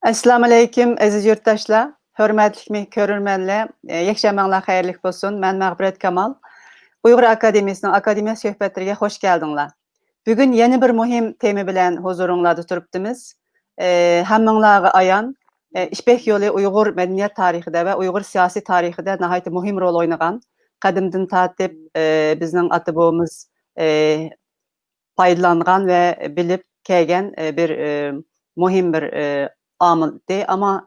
Assalamu alaykum aziz yurtdoshlar, hurmatli ko'rurmanlar, yakshanbalar xayrli bo'lsin. Men Mag'firat Kamal. Uyg'ur Akademiyasining akademiya suhbatlariga xush keldinglar. Bugun yana bir muhim tema bilan huzuringizda turibmiz. Hammanglarga ayon, İpek yo'li Uyg'ur madaniyat tarixida va Uyg'ur siyosiy tarixida nihoyat muhim rol o'ynagan. Qadimdan tortib bizning ota-bobamiz foydalangan va bilib kelgan bir muhim bir amildi. Ama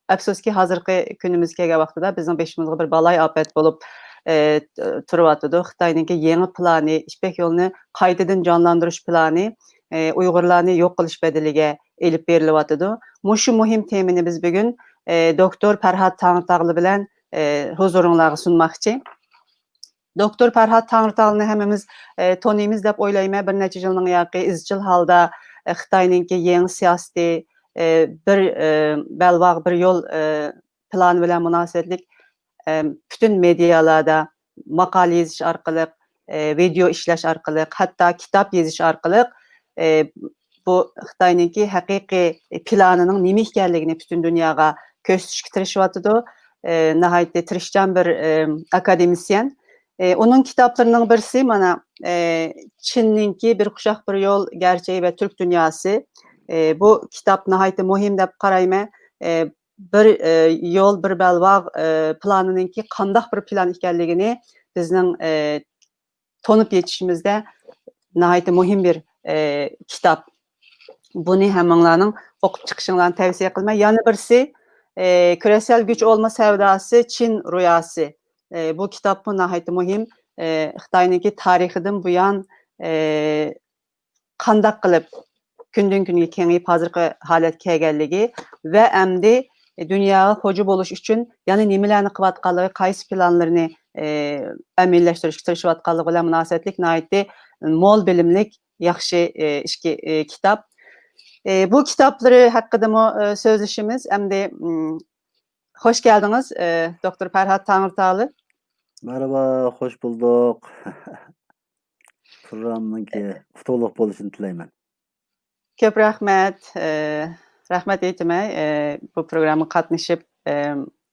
afsuski hozirgi kunimizga kelgan vaqtida bizning beshimizga bir balay afat bo'lib turibdi. Xitoyninki yangi plani, İpek yo'lini qaytadan jonlantirish plani Uyg'urlarni yo'q qilish badaliga elib berilyapti. Mushu muhim temani biz bugun doktor Farhod Tangritog'li bilan huzuringizga sunmoqchi. Doktor Farhod Tangritog'ni hammamiz tanıymiz deb o'ylayman. Bir necha yilning yoqi izchil holda Xitoyninki yangi siyosiy bir belbog' bir yo'l plani bilan munosabatlik bütün medialarda maqola yozish orqali, video ishlash orqali, hatto kitob yozish orqali bu Xitoyninki haqiqiy planining nima ekanligini bütün dunyoga ko'rsatishga tirishyapti. Nihoyatda tirishchan bir akademisyen. Onun kitaplarının birisi mana Çinninki bir kuşak bir yol gerçeği ve Türk dünyası. Bu kitap nihoyat muhim deb qarayman. Bir yol bir belbog' planininki qandaq bir plan ekanligini bizning tanib yetishimizda nihoyat muhim bir kitap. Buni hammanglarning o'qib chiqishinglarni tavsiya qilman. Yana birisi küresel güç olma sevdası Çin rüyası. Bu kitap bu nihoyat muhim. Xitoyninki tarixidan buyon qandaq qilib kundan kunga kengayib hozirgi holatga kelganligi va endi dunyoga xo'ja bo'lish uchun yana nimalarni qilayotganligi, qaysi planlarni amaliyashtirishga tirishayotganligi bilan munosabatlik nihoyatda mo'l bilimlik yaxshi kitap. Bu kitapları hakkında sözleşimiz. Endi hoş geldiniz Doktor Farhod Tangritog'li. Merhaba, hoş bulduk. Programınki qutlug' bo'lishini tilayman. Ko'p rahmat. Rahmat aytaman. Bu programga qatnashib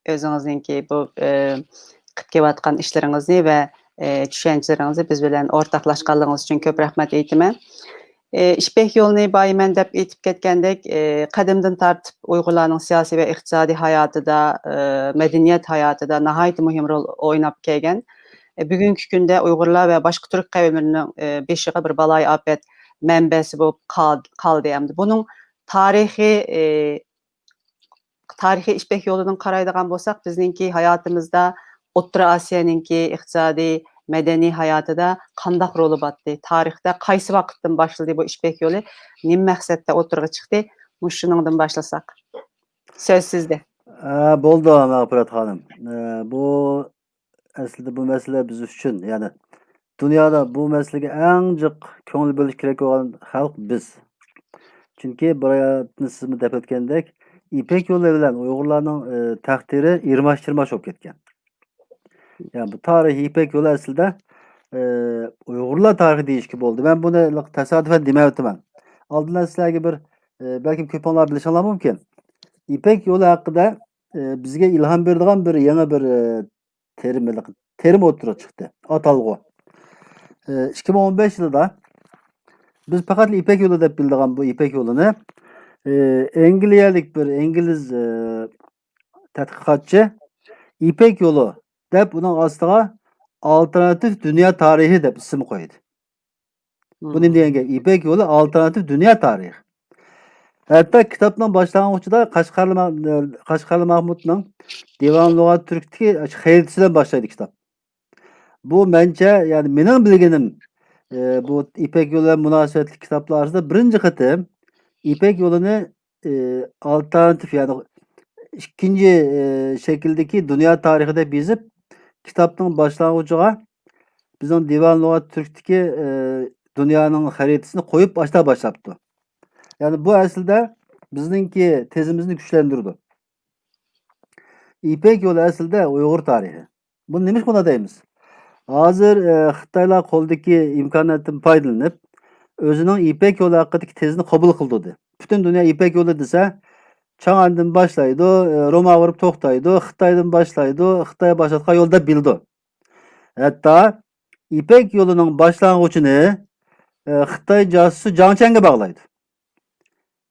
o'zingizningki bu qilib kelayotgan ishlaringizni va tushunchalaringizni biz bilan o'rtoqlashganligingiz uchun ko'p rahmat aytaman. İpek yolunu baymen deb aytib ketgandek, qadimdan tortib Uyg'urlarning siyosiy va iqtisodiy hayotida, madaniyat hayotida nihoyat muhim rol o'ynab kelgan. Bugungi kunda Uyg'urlar va boshqa turk qavmlarining beshiga bir balay afat manbasi bo'lib qoldi hamda. Buning tarixiy İpek yoludan qaraydigan bo'lsak, bizningki hayotimizda O'rta Osiyoninki iqtisodiy madaniy hayotida qandaq roli botdi? Tarixda qaysi vaqtdan boshladi bu İpek yolu? Nima maqsadda o'tirg'i chiqdi? Shuningdan boshlasak. Söz sizda. Bo'ldi, Mag'firat xonim. Bu aslida bu masala biz uchun, ya'ni dunyoda bu masalaga eng jiq ko'ngil bo'lish kerak bo'lgan xalq biz. Chunki biroyatni siz deb o'tgandek, İpek yo'li bilan Uyg'urlarning taqdiri irmash-chirmash bo'lib ketgan. Yani bu tarihi İpek yolu aslida Uyg'urlar tarixi deyishga bo'ldi. Men buni tasodifan demayapman. Oldindan sizlarga bir balkim ko'pinglar bilishinglar mumkin. İpek yo'li haqida bizga ilhom beradigan bir yangi bir terim o'tirib chiqdi. Atalg'u. 2015 yılında biz faqat İpek yolu deb bildigan bu İpek yolunu İngiliz tadqiqotchi İpek yolu deb uning ostiga alternatif dünya tarihi deb ism qo'ydi. Bu nima deganga? İpek yolu alternatif dünya tarihi. Hatta kitapdan başlangıçta Qashqarli Mahmudning Divan Lug'at Turk'tagi xaritasidan boshlaydi kitap. Bu mencha, yani mening bilganim bu İpek yolu bilan munosabatli kitaplar orasida birinchi qatim İpek yolunu alternatif, yani ikinci şekildeki dünya tarihi deb yozib kitapning boshlang'ichiga bizning Divan Lug'at Turk'tagi dunyoning xaritasini qo'yib boshlabdi. Yani bu aslida bizningki tezimizni kuchlantirdi. İpek yolu aslida Uyg'ur tarihi. Buni nima buna deymiz? Hozir Xitoylar qo'ldagi imkoniyatdan foydalanib o'zining İpek yolu haqidagi tezini qabul qildi. Butun dunyo İpek yolu desa, Çağan'dan başlaydı, Roma varıp toxtaydı, Xitaydan başlaydı, Xitaya başlatqa yolda bildi. Hatta İpek yolunun başlangıcını Xitay casusu Jiang Chen'e bağlaydı.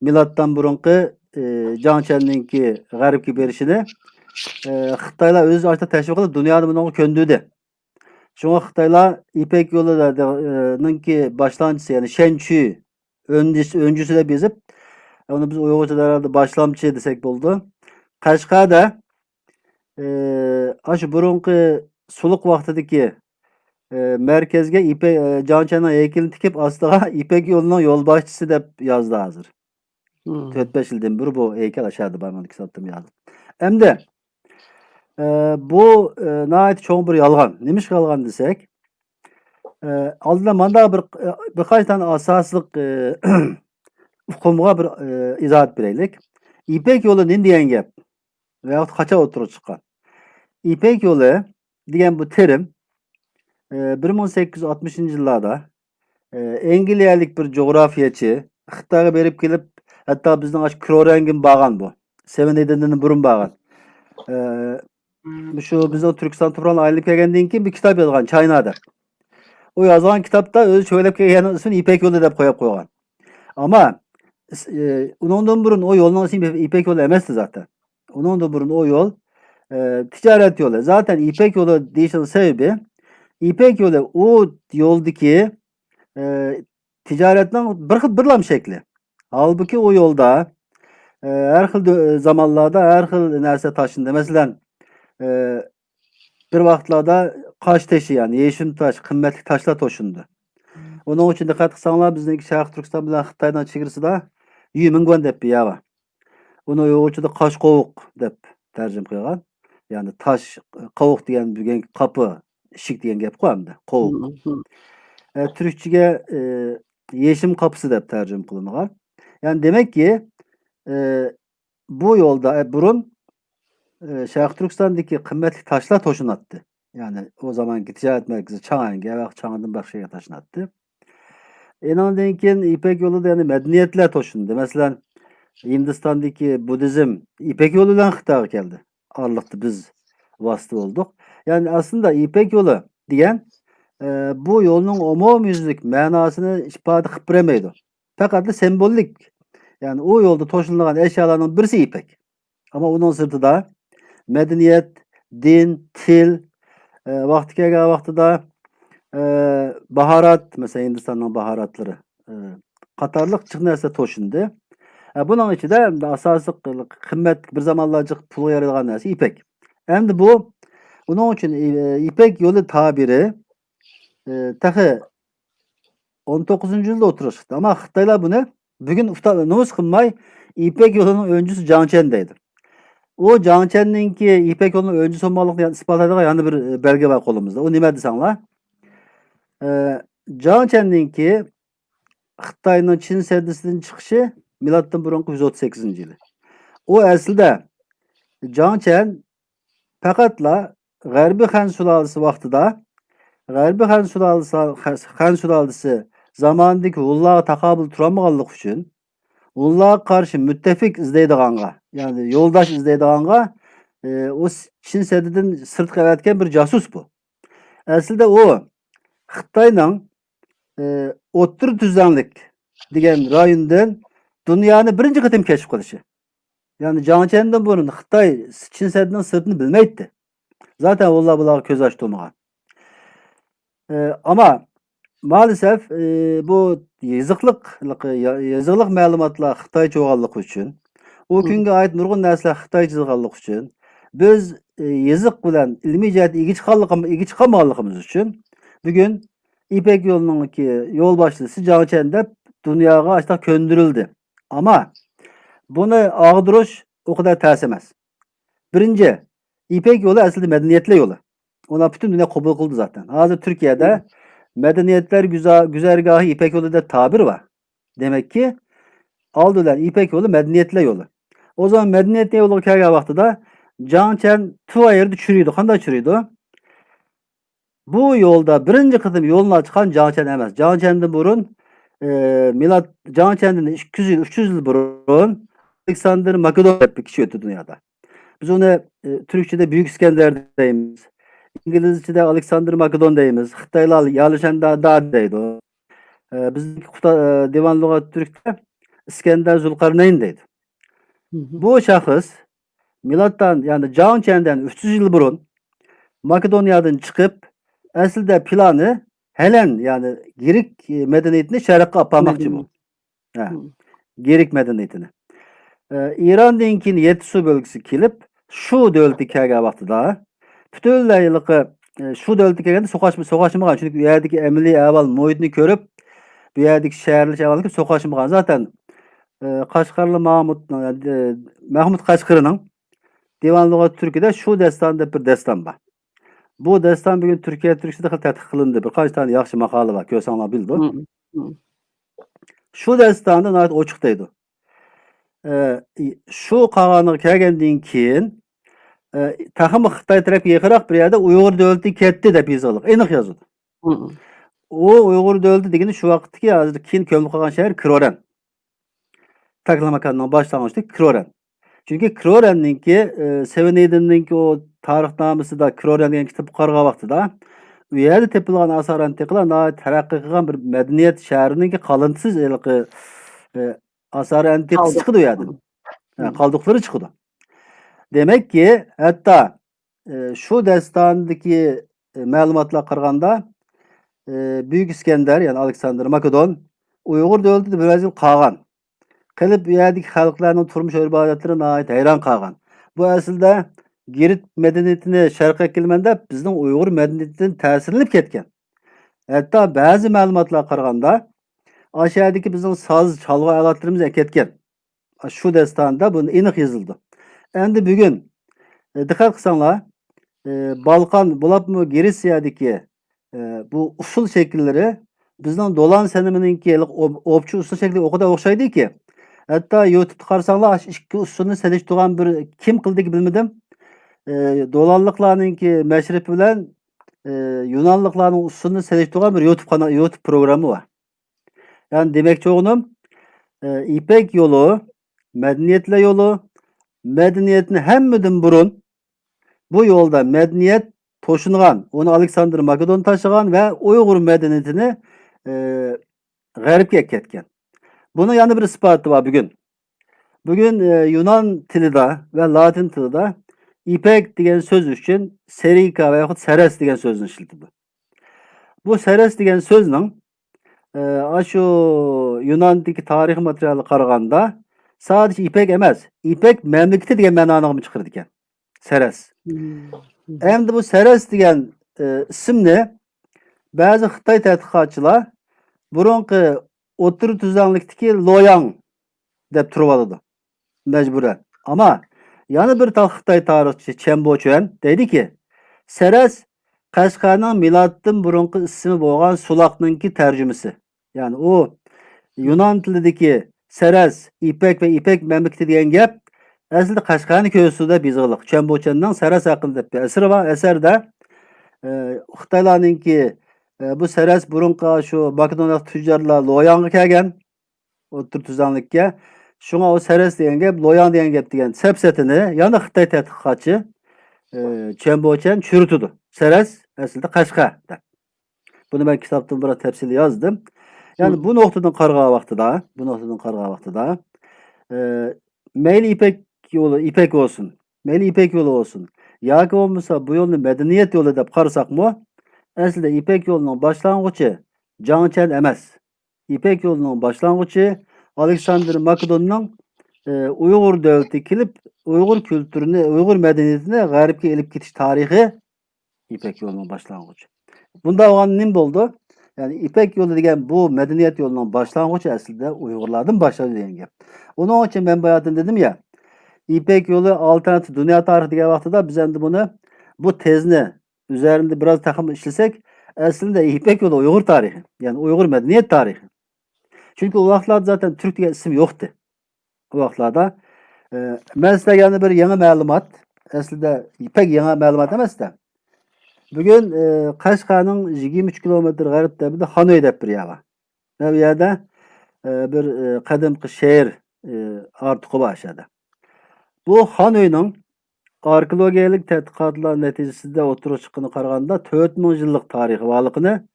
Milattan burunqi Jiang Chen'ninki g'arbga berishini Xitaylar o'zi ochta tashviq qilib dunyoni bunga ko'ndirdi. Şuna Xitaylar İpek yolu'nunki başlangıcısı yani Shenchu öncüsü de bizip onu biz Uygurcalarda başlamçı desek buldu. Qashqarda aşı burunqi suluq vaqtidagi merkezge Jiang Chen'nin heykelini tikip aslında İpek yolunun yolbaşçısı deb yazdı hazır. 4-5 yıldan beri bu heykel aşağıda bana 2 sattım yazdım. Hem de bu nəhayət çoğun bir yalğan. Nemiş yalğan desek? Aldığında manda birkaç tane asaslıq hukumğa bir izahat bireylik. İpek yolu ne diyen gep? Veyahut kaça oturup çıkan? İpek yolu diyen bu terim 1860 yıllarda İngilizcelik bir coğrafiyacı Xitayga berip gelip hatta bizden aç Krorengin bağan bu. Seven edeninin burun bağan. Şu bizden Türkistan toprağına ayrılıp gelgendiğin ki bir kitap yazgan Çayna'da. O yazgan kitapta özü söylep gelgen ismini İpek yolu dep koyup koygan. Ama ondan burun o yolun ismi İpek yolu emesti zaten. Ondan burun o yol ticaret yolu. Zaten İpek yolu deyişinin sebebi İpek yolu o yoldaki ticaretten birlam şekli. Halbuki o yolda her xil zamanlarda her xil nerse taşındı. Mesela bir vaqtlarda qaş taşı yani yeşim taş, kıymetli taşlar toşundu. Onun için dikkat kısanlar bizdeki Şarkı Türkistan bilen Xitaydan çekirisi Yümingwen dep bir yava. Onu Uygurca'da qaş qovuk dep tercüm kılgan. Yani taş qovuk diyen bir kapı, şik diyen gep koyamdı. Qovuk. Türkçe'ye yeşim kapısı dep tercüm kılıngan. Yani demek ki bu yolda burun Şarkı Türkistan'daki kıymetli taşlar toşunattı. Yani o zamanki ticaret merkezi Çağan'ga ve Çağan'dan başka yere taşınattı. Ondan keyin İpek yolu da yani medeniyetler toşundu. Mesela Hindistan'daki Budizm İpek yoluyla Xitayga geldi. Ağırlıkta biz vasıta olduk. Yani aslında İpek yolu diyen bu yolun umumyüzlük manasını ifade qilib beremeydi. Fakat sembolik yani o yolda toşunulgan eşyalarının birisi İpek. Ama onun sırtında medeniyet, din, til, vakti kelgen vaqtida baharat mesela Hindistan'ın baharatları qatarlıq çık nerse toşundu. Bunun için de asası kıymet bir zamanlarcık pulu yarayan nerse İpek. Hem de bu onun için İpek yolu tabiri tahi 19. yüzyılda oturuştu. Ama Xitaylar bunu bugün nüfus kılmay İpek yolunun öncüsü Jiang Chen'deydi. O Jiang Chen'ninki İpek yolunun öncüsü olmalık yani ispat edilen yani bir belge var kolumuzda. O nime desenler? Jiang Chen'ninki Xitay'ın Çin Sedisi'nin çıkışı milattan burunqi 138 yılı. O aslında Jiang Chen faqatla G'arbiy Han sulalisi vaqtida G'arbiy Han sulalisi zamandaki Hullah'a taqabul turamaganlık üçün Hullah'a karşı müttefik izleydiganga yani yoldaş izleydiganga o Çin Sedi'den sırt qavatgan bir casus bu. Aslında o Xitay'nın O'ttir tuzlanlik degan rayondan dunyoni birinchi qatim keşif qilishi. Yani Jiang Chen'den burun Xitay Çin Sedi'nin sırtını bilmeydi. Zaten vallahi bular göz açtı olmagan. Ama maalesef bu yazıqlıq məlumatlar Xitayca olganlık üçün o günge ait nurgun narsalar Xitayca yazılganlık üçün biz yazıq bilen ilmi cəhətdə igi çıxamaganlığımız üçün bugün İpek yolunun yol başlısı Jiang Chen dep dünyaya açta köndürüldü. Ama bunu ağdırış o kadar ters emez. Birinci, İpek yolu aslında medeniyetli yolu. Ona bütün dünya kabul kıldı zaten. Hazır Türkiye'de medeniyetler güzergahı İpek yolu da tabir var. Demek ki aldılar İpek yolu medeniyetli yolu. O zaman medeniyetli yolu kelgen vaqtida Jiang Chen tuva yerde çürüydü. Qanday çürüydü? Bu yolda birinci kıtım yoluna çıkan Jiang Chen emez. Jiang Chen'den burun Jiang Chen'den 200 yıl 300 yıl burun Alexander Makedon dep bir kişi ötü dünyada. Biz onu Türkçe'de Büyük İskender deyimiz. İngilizce'de Alexander Makedon deyimiz. Xitaylar Yalışanda da deydi o. Bizdeki Divan Lügat Türk'te İskender Zülkarneyn deydi. Hı hı. Bu şahıs milattan yani Caunçen'den 300 yıl burun Makedonya'dan çıkıp aslında planı Helen yani Girik medeniyetini şerqqa aparmakçı bu. Ha, Hı. Girik medeniyetini. İran dinkin Yetsu bölgesi kelip şu devleti kelgen vaqtida bütünleyliqi şu devleti kelgende soqaşmağan. Çünkü bu yerdeki emili avval muhitini körüp bu yerdeki şehirli avval soqaşmağan. Zaten Kaşgarlı Mahmut Kaşgarı'nın Divan Lügat Türkiye'de şu destan dep bir destan var. Bu destan bugün Türkiye Türkçe'de tadqiq qilindi. Birkaç tane yaxshi maqola var. Ko'rsanglar bildi. Hı. Hı. Şu destanda nayt ochiq deydi. Şu qag'anıga kelgandan keyin taxmi Xitoy taraf yaqinroq bir yerda Uyg'ur davlati ketdi deb yozildi. Aniq yozildi. Hı. O Uyg'ur davlati degani shu vaqtdagi hozir keyin ko'milib qolgan shahar Kiroran. Taklamakanning boshlang'ichdagi Kiroran. Çünkü Kiroran'ninki Seveneydin'ninki o tarixnamasida Kiroran degan kitobni qarag'an vaqtida u yerda tepilgan asar antiqalar taraqqiy qilgan bir madaniyat shahrininki qalinsiz asar antiqasi Kaldı. chiqdi u yerdan. Hı. Qoldiqlari chiqdi. Demek ki hatta şu destandaki ma'lumotlarga qaraganda Büyük İskender yani Alexander Makedon Uyg'ur davlatida bir yil qolgan. Qilib bu yerdagi xalqlarning turmush ibodatlarini hayron qolgan. Bu aslida Girit medeniyetini sharqqa kelmanda bizning Uyg'ur medeniyetidan ta'sirlanib ketgan. Hatto ba'zi ma'lumotlarga qaraganda aşağıdaki bizning soz chalg'u alatlarimiz ketgan. Şu destanda bunu aniq yozildi. Endi bugun diqqat qilsanglar Balkan bulapmı Girisiyadaki bu usul şekilleri bizden dolan senimininki opçu usul şekli o kadar okşaydı ki hatta YouTube qarasanglar ikki usulni selishtirgan bir kim qildiki bilmedim. Dolanlıklarınki meşrifi bilen Yunanlıklarning usulini selishtirgan bir YouTube programı var. Yani demek çoğunum İpek yolu, medeniyetle yolu, medeniyetin hemmeden burun bu yolda medeniyet toşungan, onu Alexander Makedon taşıgan ve Uygur medeniyetini garipke ketken. Bunun yanı bir ispatı var bugün. Bugün Yunan tilida ve Latin tilida İpek degen söz için serika veya seres degen sözünü işletildi. Bu seres degen sözün şu Yunan'daki tarih materyali qaraganda sadece İpek emas, İpek memleketi degen ma'noni chiqardi ekan. Seres. Hı. Endi bu Seres degan ismni ba'zi Xitoy tadqiqotchilar burunqi o'tir tuzanlikdagi Loyang deb turib oladi. Mecburen. Ama yana bir Xitoy tarixchi Chen Bochuan deydi-ki, Seres Qashqarning milatdan burunqi ismi bo'lgan Sulaqninki tarjimasi. Yani o Yunan tilidagi Seres, İpek ve İpek memleketi degan gap aslida Qashqarning ko'zida bezg'iliq. Chen Bochuanning Seres haqida bir eseri var. Eserde Xitoylarninki bu Seres burunqa şu Makedoniya tujjarlar Loyangga kelgan. O'tir tuzanlikka. Şuna o Seres degan gap, Loyang degan gap degan sepsetini yana Xitoy tadqiqotchi Chen Bochuan chürütüdü. Seres aslida Qashqa deb. Bunu ben kitaptan biraz tefsili yazdım. Yani bu noktadan qarag'an vaqtida, meyli İpek olsun, meyli İpek yolu olsun. Yoki bo'lmasa bu yo'lni medeniyet yo'li deb qarasaqmi, aslida İpek yo'lining boshlang'ichi Jangchen emas. İpek yo'lining boshlang'ichi Alexander Makedonning Uyg'ur davlati kelib, Uyg'ur kültürünü, Uyg'ur medeniyetini g'arbga elib ketish tarixi İpek yo'lining boshlang'ichi. Bunda olan nim oldu? Yani İpek yolu degan bu medeniyet yolunun başlangıcı aslında Uygurlardan başladı degan gap. Onun için ben bayağıdan dedim ya, İpek yolu alternatif dünya tarihi degan vaqtida biz endi bunu bu tezni üzerinde biraz takım işlesek aslında İpek yolu Uygur tarihi. Yani Uygur medeniyet tarihi. Çünkü o vaxtlarda zaten Türk diye isim yoktu. O vaxtlarda mesela yani bir yeni malumat aslında pek yeni malumat emas da. Bugün Qashqarning 23 kilometr g'arbida Hanoy deb bir yer var. Bu yerda bir qadimgi shahar artığı başladı. Bu Hanoy'nun arkeologiyalik tədqiqatlar nəticəsində oturuq çıxını qaraganda 4000 yıllık tarihi varlığını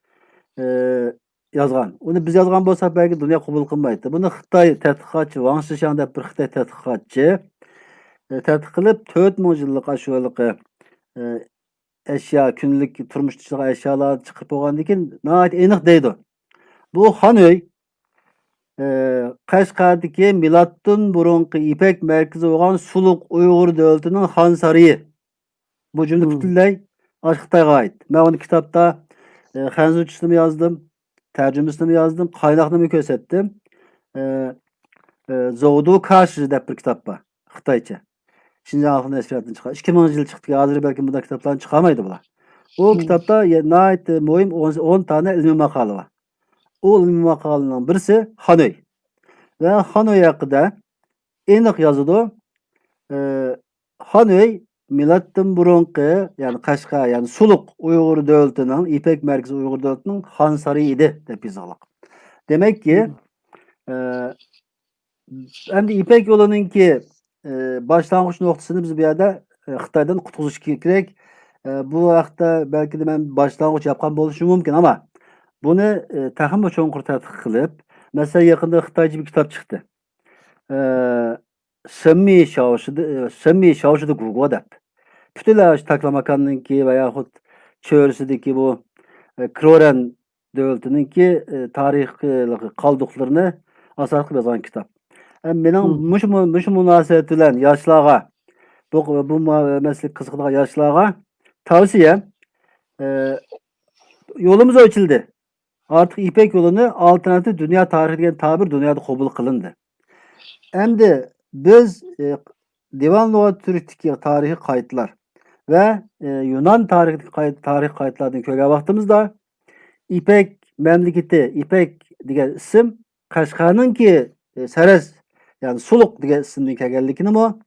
yazgan. Onu biz yazgan bolsak belki dünya kabul kılmaydı. Bunu Xitay tədqiqatçı Wang Shishang dep bir Xitay tədqiqatçı tədqiq qilib 4000 yıllık aşağılıqı eşya, günlük turmuş dışındaki eşyalar çıkıp olgandan keyin nəhayət aniq deydi. Bu Hanoy Qashqardagi milatdan burunqi İpek merkezi olan Suluk Uyghur devletinin Han Sarayı. Bu cümle bütünley Xitayga ait. Ben onu kitapta Xanzucusunu yazdım, tercümesini yazdım, kaynaklarını kösettim. Zoğdu Karşı dep bir kitap var. Xitayca. Şinjan Halkı Neşriyatı'ndan çıkan. 2000 yıl çıktı. Hazır belki bundan kitapların çıkamaydı bular. O kitapta nəhayət mühim 10 tane ilmi makalı var. O ilmi makalının birisi Hanoy. Ve Hanoy hakkında aniq yazıdı. Hanoy milattan burunqi, yani Qashqa, yani Suluk Uyghur devletinin, İpek merkezi Uyghur devletinin Han Sarayı idi dep yazılaq. Demek ki hem de İpek yolununki başlangıç noktasını biz bir yerde Xitaydan qutuluş gerek. Bu vaqtda belki de ben başlangıç yapkan boluşum mümkün ama bunu tahmin çoğunqur tədqiq qilib, mesela yakında Xitaycı bir kitap çıktı. Semmi Şavşıdı Gugu dep. Bütünlüğü Taklamakan'ınki veyahut çöğrüsüdeki bu Kroren devletininki tarih kaldıklarını asas qilib yazgan kitap. Mening mush munosabat bilan yoshlarga bu mesele qiziqadigan yoshlarga tavsiyem yolumuz açıldı. Artık İpek yolunu alternatif dünya tarihi degan tabir dünyada kabul kılındı. Hem de biz Divan Lügat Türk'teki tarihi kayıtlar ve Yunan tarih kayıtlarını köye baktığımızda İpek memleketi, İpek degan isim Qashqarning ki Seres, yani Suluk degan isimden kelganligini mu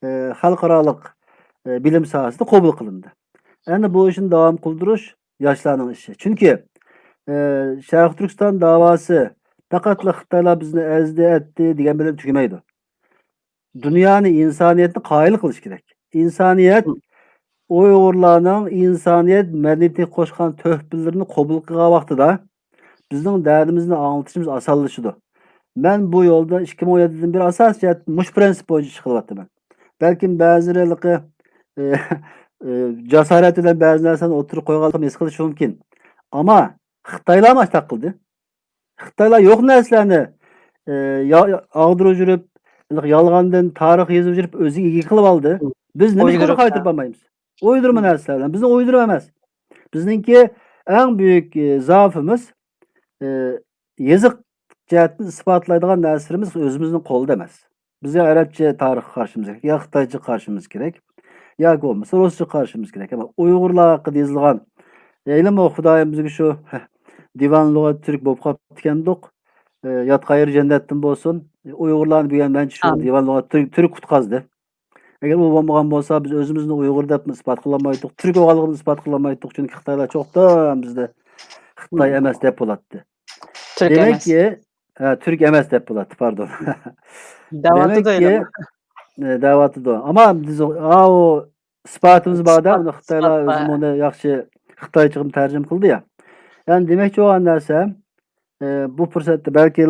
xalqarалық bilim sahasida kabul kılındı. Yani bu işin devam kıldırış yaşlarının işi. Çünkü Şarkı Türkistan davası faqatla Xitaylar bizni ezdi etti degan bilan tügəməydi. Dünyanın, insaniyetni qayil qilish kerak. İnsaniyet Uyg'urlarning insaniyet medeniyeti qo'shgan töhfelerini qabul qilgan vaqtida bizning derdimizni anlatışımız osonlashdi. Ben bu yolda 2017'den bir asas cihet mush prensip bo'yicha ish qilyapman. Belki ba'zilarga jasorat bilan ba'zi narsani o'tirib qo'yganligim his qilishi mumkin. Ama Xitaylar maçtak qildi. Xitaylar yo'q narsalarni ag'dirib yurib, yolg'ondan tarix yozib yurib o'ziga ega qilib oldi. Biz nima qaytarib olmaymiz? Uydurma narsalar. Bizning uydurma emas. Bizningki eng büyük zaafimiz yazık cihetini ispatlaydigan narsalarimiz o'zimizning qo'lida emas. Bizga Arabcha tarix qarshimiz kerak, ya Xitoycha qarshimiz kerak, yoki bo'lmasa Ruscha qarshimiz kerak. Ama Uyg'urlar haqida yozilgan Eylem o Xudayim bizga shu Divan Lügat Türk bo'lib qolibdi ekandik. Yotgan yeri jannatdan bo'lsin. Uyg'urlarni bilgan men shu Divan Lügat Türk qutqazdi. Eğer bu bo'lmagan bo'lsa biz o'zimizni Uyg'ur deb isbot qila olmaydik. Turk bo'lganligimizni isbot qila olmaydik. Chunki Xitoylar cho'qdan bizda Xitoy emas deb bo'ladi. Demek ki Türk emas deb bo'ladi, pardon. Demek ki da'vatıda. Ama biz o isbotimiz borda, uni Xitoylar o'zim uni yaxshi Xitoycha tercüm qildi ya. Yani demek olan narsa bu fırsatda belki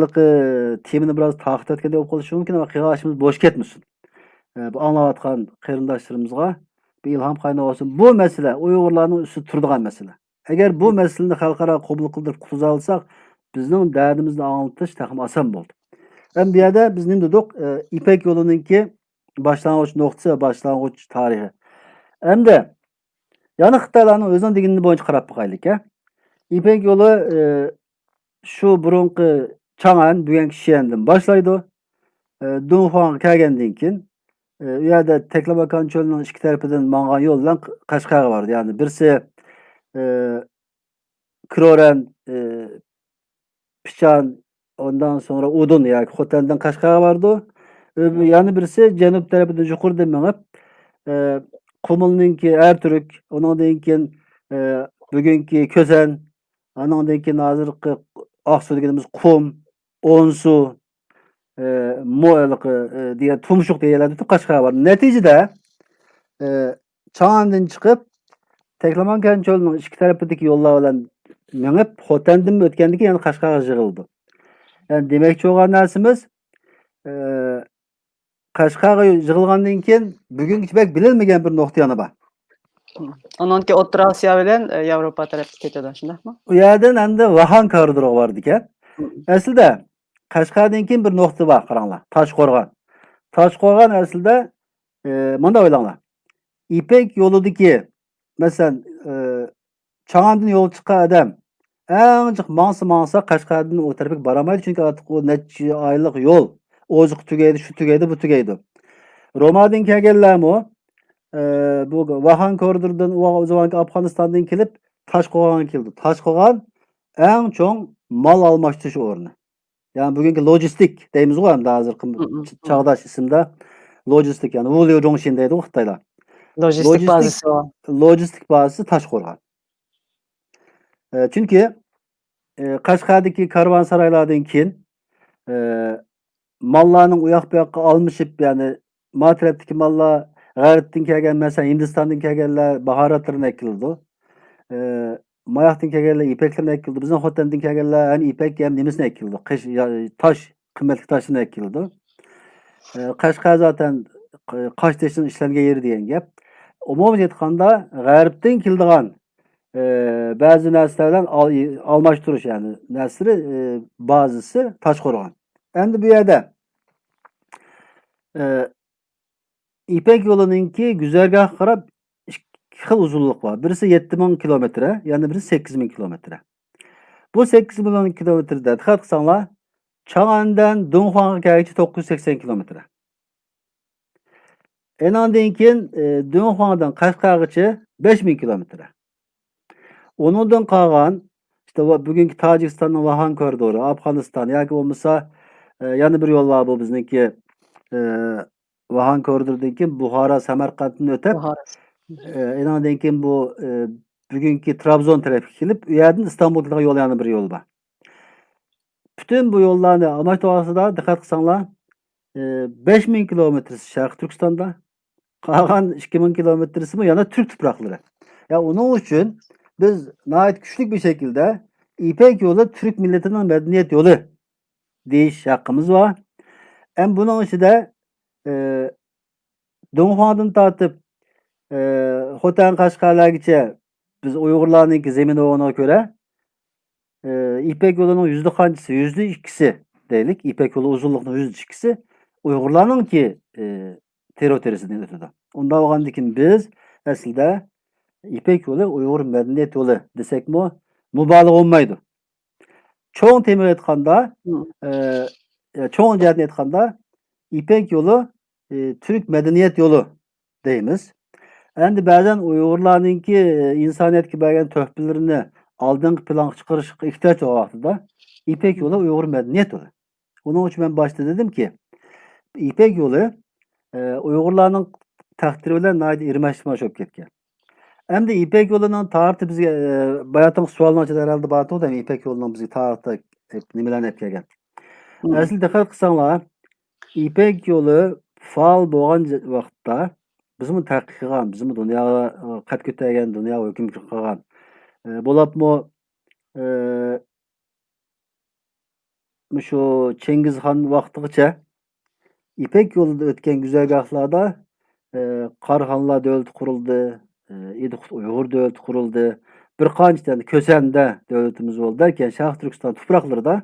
temini biraz takip etken de qolishi mumkin ama qiyashimiz bo'sh ketmasin. Bu anlayotgan qarindoshlarımızga bir ilham kaynağı olsun. Bu mesele Uyg'urlarning üstü turadigan mesele. Eğer bu meseleni xalqaro qabul qildirib qutuza olsak, bizning derdimizni anlatish taxmin oson bo'ldi. Hem bir yerde biz nima dedik? İpek yolununki başlangıç noktası ve başlangıç tarihi. Hem de yani Xitaylarning o'zining deganini bo'yicha qarab boqaylik. İpek yolu şu burunqi Chang'an bugungi Xi'andan boshlaydi. Dunhuang kelgandan keyin u yerda Taklamakan cho'lining ikki tarafidan mangan yo'l bilan Qashqarga bordi. Yani birisi Kroren, Pichan, ondan sonra Udun yoki Xotandan Qashqarga bordi. Yani birisi janub tarafidan yuqoridan minib Qumulninki Ertürk, ondan keyin bugungi Ko'san, ondan keyin hozirgi Oqsu deganimiz Qum, Onsu, Mo'ylygy diye tumşuk diýiladi, Kaşgar bar. Netijede Çaňandan çykyp Teklaman çölüniň iki tarapydaki ýollar bilen meňip Hotendim ötgendiki ýani Kaşgarga jygyldy. Yani demekçi bolan närsemiz Kaşgarga jygylgandan keyin bugünkü bek bilinmegen bir nokta ýany bar. Ondan ki Orta Asya bilen Ýewropa tarapy ketýär, şundakmy? O ýerden endi Wahan koridory bar diken. Aslında Kaşgardan keyin bir nokta bar, garaňlar. Taşgorgan. Taşgorgan aslında munda oýlaňlar. İpek ýoludaki mesela Çaňandan ýol çykan adam eňjik maňsa Kaşgardan o tarapy baramaýdy, çünki artık o neçe aýlyk ýol. Ojuk tügedi, şu tügedi, bu tügedi. Romadan kelgenler o bu Wahan koridorundan o zamanki Afganistandan kelip Taşgorganga keldi. Taşgorgan eň çoň mal almaşdyryş orny. Yani bugünkü lojistik deyimiz go hem hazırkı çağdaş isimde lojistik, yani Wulio Zhongshin deydi o Xitaylar. Lojistik bazası o. Lojistik bazası Taşgorgan. Çünkü Kaşgardaky karvansaraylardan keyin mallarynyň uyak buýakka almışyp, yani matrapdaki mallar Garipden kelgen, mesela Hindistandan kelgenler baharatlaryny ekildi. Maýakdan kelgenler ipeklerini ekildi. Bizden Hotendan kelgenler hem ipek hem nemesini ekildi. Taş, kıymetli taşını ekildi. Kaşgar zaten kaç taşın işlengen yeri diyen gep. Umumyny aýtkanda Garipden kildigan bazı närslerden almaşdyryş, yani näsiri bazısı Taşgorgan. Endi bu ýerde İpek ýolunynki güzergah garap iki xil uzunluk var. Birisi 7000 kilometre, yani birisi 8000 kilometre. Bu 8000 kilometrede dikkat etseňler Çaňandan Dunhuanga gelýärçe 980 kilometre. Enandan keyin Dunhuangadan Kaşgargaça 5000 kilometre. Onundan kalgan işte bugünkü Tacikistan'ın Wahan koridoru, Afganistan ýa-ki bolmasa ýany bir ýol bar bu bizninki Wahan koridorundan keyin Buhara, Samarkanddan ötep enandan keyin bu bugünkü Trabzon tarapy kelip, ýerden Istanbulga ýol ýany bir ýol bar. Bütün bu ýollarny almaşdyrasynda dikkat etseňler 5000 kilometresi Şarky Türkistanda, kalgan 2000 kilometresi ýana Türk tupraklary. Ya onun üçin biz naýat güçlük bir şekilde İpek ýolu Türk milletiniň medeniýet ýolu diýiş hakkymız bar. Hem bunun içinde Dunhuandan tartyp Hoten Kaşgarlargaça biz Uygurlarnynki zemin owuna göre İpek ýolunyň yüzde kançysy? %2'si deylik. İpek ýolu uzunlugynyň %2'si Uygurlarnynki territorisinden ötede. Onda bolgandan keyin biz aslında İpek ýolu Uygur medeniýet ýolu desekmi mubalyk bolmaýdy. Çoğun temel etkanda çoğun jihatdan etkanda İpek ýolu Türk medeniýet ýolu deyimiz. Endi bäzen Uygurlarnynki insaniýetke bergen töhpelerini aldyňky plan çykaryşyk ihtiýaç bar wagtynda İpek ýolu Uygur medeniýet ýolu. Onuň üçin ben başta dedim ki İpek ýolu Uygurlarnyň takdiri bilen naýat irmeşme şop ketken. Hem de İpek ýolunyň taryhy bizge baýatyň sualyny açyp herhalde bardy da İpek ýolunyň bizge taryhda nimelerni hep kelgen. Aslında dikkat etseňler İpek ýolu faal bolgan wagtda bizim takygan, bizim dünýäge kat götürgen, dünýäge höküm kılgan bolapmy şu Çengiz Han wagtygaça İpek ýolunda ötken güzergahlarda Karhanlar döwleti kuruldy, Edip Uygur döwleti kuruldy. Bir kança Kösende döwletimiz boldy derken Şarky Türkistan topraklarında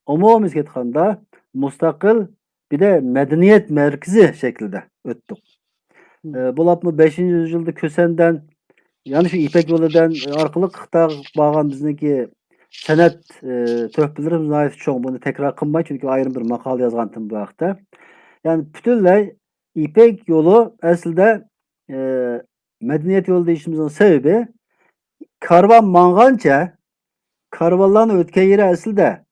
umumyny etkanda mustaqil bir de medeniýet merkezi şeklinde ötdük. Bolapmy 5-nji ýüzyylda Kösenden yani şu İpek ýoludan arkaly Xitay bargan bizniki senet töhpelerimiz naýat çoň. Bunu tekrar kılmay çünkü ayrı bir makal yazgantym bu wagtda. Yani bütünlei İpek ýolu aslında medeniýet ýolu diýişimiziň sebebi karvan mangança karvanlaryň ötken ýeri aslında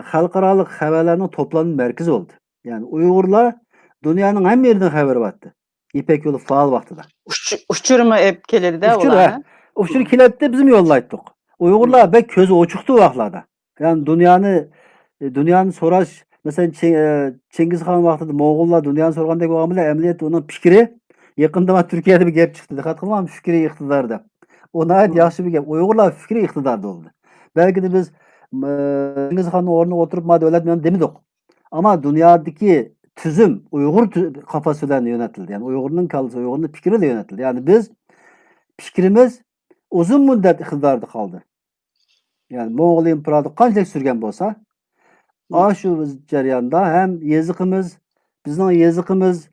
halkaralyk haberleriň toplanma merkezi boldy. Yani Uygurlar dünýäniň hem ýerinden haber batdy. İpek ýolu faal wagtda. Uçurma hep kelirdi olar. Uçur kiletde bizim ýollaydyk. Uygurlar bek közü oçukdy wagtlarda. Yani dünýäni soraş Mesela Çengiz Han vaqtida Moğollar dünyani so'rgandek bo'lgan bilan amaliyotda uning fikri yaqinda mana Turkiyada bir gap chiqdi. Diqqat qilmadim, fikri iqtidorda. O nihoyat yaxshi bir gap. Uyg'urlar fikri iqtidorda bo'ldi. Belki de biz Çengiz Han'ın o'rniga o'tirib ma davlat men demadik. Ama dünyadaki tüzüm Uygur kafası bilan yönetildi. Yani Uygur'un kalısı, Uygur'un fikri de yönetildi. Yani biz fikrimiz uzun müddet iktidarda kaldı. Yani Moğol İmparatorluğu qanchalik sürgen bo'lsa, şu jarayonda hem yazıkımız, bizning yazıkımız,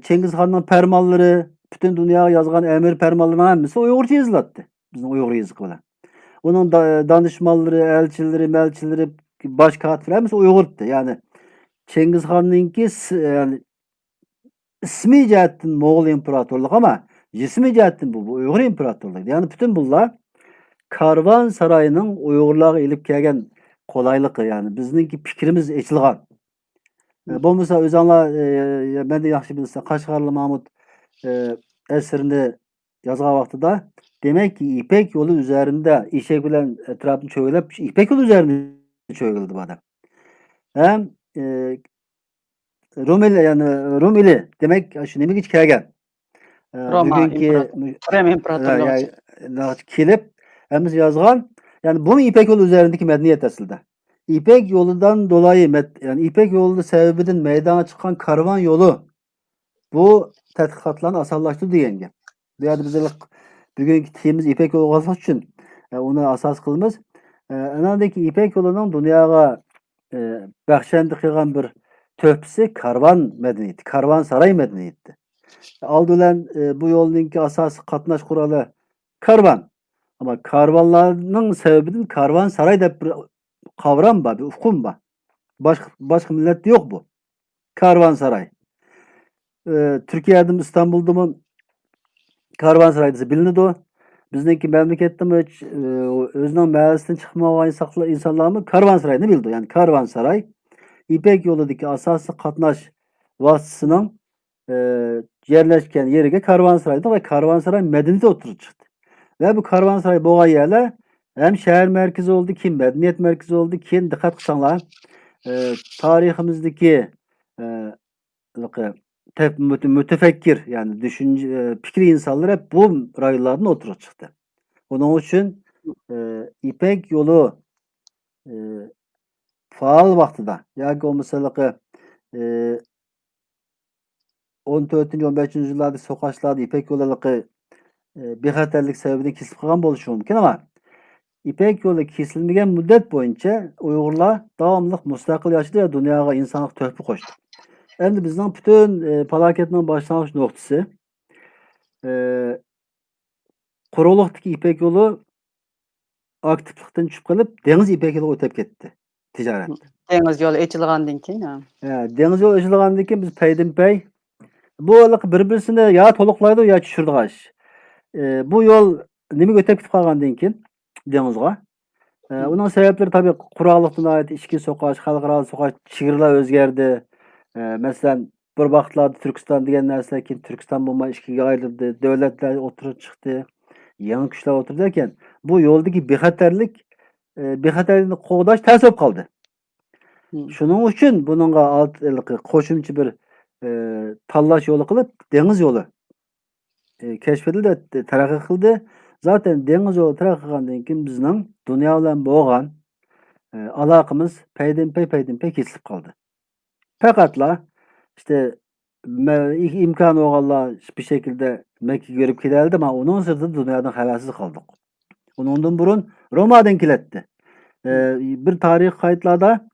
Çengiz Han'ın fermanları, bütün dünyaya yazgan emir fermanlarının hammasi Uygurcha yazılattı. Bizning Uygur yazıkı bilan. Onun danışmanları, elçileri, baş katipleri hammasi Uygur'du. Yani Çengiz Han'ınki yani ismi cihetten Moğol İmparatorluğu ama cismi cihetten bu Uygur İmparatorluğu. Yani bütün bunlar Karvan Sarayı'nın Uygurlarga ilip kelgen kolaylığı yani bizninki fikrimiz eçilgan. Bu mesela özanlar ben de yaxşı bilsem Kaşgarlı Mahmut eserini yazgan vaxtida demek ki İpek yolu üzerinde işek bilen etrafını çöğülep İpek yolu üzerinde çöğüldü bu adam. Hem Rumeli demek şu nemi hiç kelgen. Roma İmparatorluğu. Kelip hemiz yazgan yani bunu İpek yolu üzerindeki medeniyet aslında. İpek yolundan dolayı yani İpek yolu sebebinden meydana çıkan karvan yolu bu tədqiqatların asallaştı diyen gap. Bu yerdə bizə bugünkü temiz İpek yolu olması için onu asas kılmız. Anadaki İpek yolunun dünyaya bəxşəndi qilgan bir töhfisi karvan medeniyeti, karvan saray medeniyeti. Aldılan bu yolunki asas katnaş kuralı karvan. Ama karvanların sebebinin karvan saray da bir kavram var, bir ufkum var. Başka millette yok bu. Karvan saray. Türkiye'de İstanbul'da mı karvan sarayda bilinidi o. Bizdeki memlekette mi özünün məhəlləsindən çıxmayan insanlar mı karvan sarayını bildi. Yani karvan saray İpek yolundaki asası katnaş vasıtasının yerleşken yerine Karvansaray'da ve Karvansaray medeniyeti oturup çıktı. Ve bu Karvansaray boğa yerler hem şehir merkezi oldu ki medeniyet merkezi oldu ki dikkat kısanlar tarihimizdeki mütefekkir yani düşünce fikri insanlar hep bu raylardan oturup çıktı. Onun için İpek yolu faal vaxtıda yani o mesela 14-15 yıllarda sokaçlarda İpek yolu bexatarlik sebebiyle kesilip kalgan boluşu mümkün ama İpek yolu kesilmegen müddet boyunca Uygurlar devamlı müstakil yaşadı ya dünyaya insanlık töhfü koştu. Endi bizden bütün falaketinin başlangıç noktası Kuruluqdaki İpek yolu aktiflikten çıkıp kalıp deniz İpek yolu ötep ketdi ticaret. Deniz yolu açılgandan keyin. Deniz yolu açılgandan keyin biz peydimpey bu yoluk bir-birisini ya toluqlaydı ya düşürdü qaş. Bu yol nemi ötep ketip kalgandan keyin denizga. Onun sebepleri tabii kurallıktan ait içki sokaç, halkara sokaç, çigirler özgerdi. Mesela bir vaqtlarda Türkistan degan narsa keyin Türkistan bo'lmay ikkiga ayrildi. Davlatlar o'tirib chiqdi. Yangi kuchlar o'tirdi ekan, bu yo'ldagi bexatarlikni qo'g'dash ters bo'lib qoldi. Shuning uchun buningga qo'shimcha bir tanlash yo'li qilib dengiz yo'li keşfedildi, taraqqiy qildi. Zaten dengiz yo'li taraqqiy qilgandan keyin bizning dunyo bilan bo'lgan aloqamiz paydan-pay kesilib qoldi. Faqatla işte imkanı olanlar bir şekilde Mekke görüp giderdi ama onun sırtı dünyadan habersiz kaldık. Ondan burun Roma'dan kiletti. Bir tarih kayıtlarda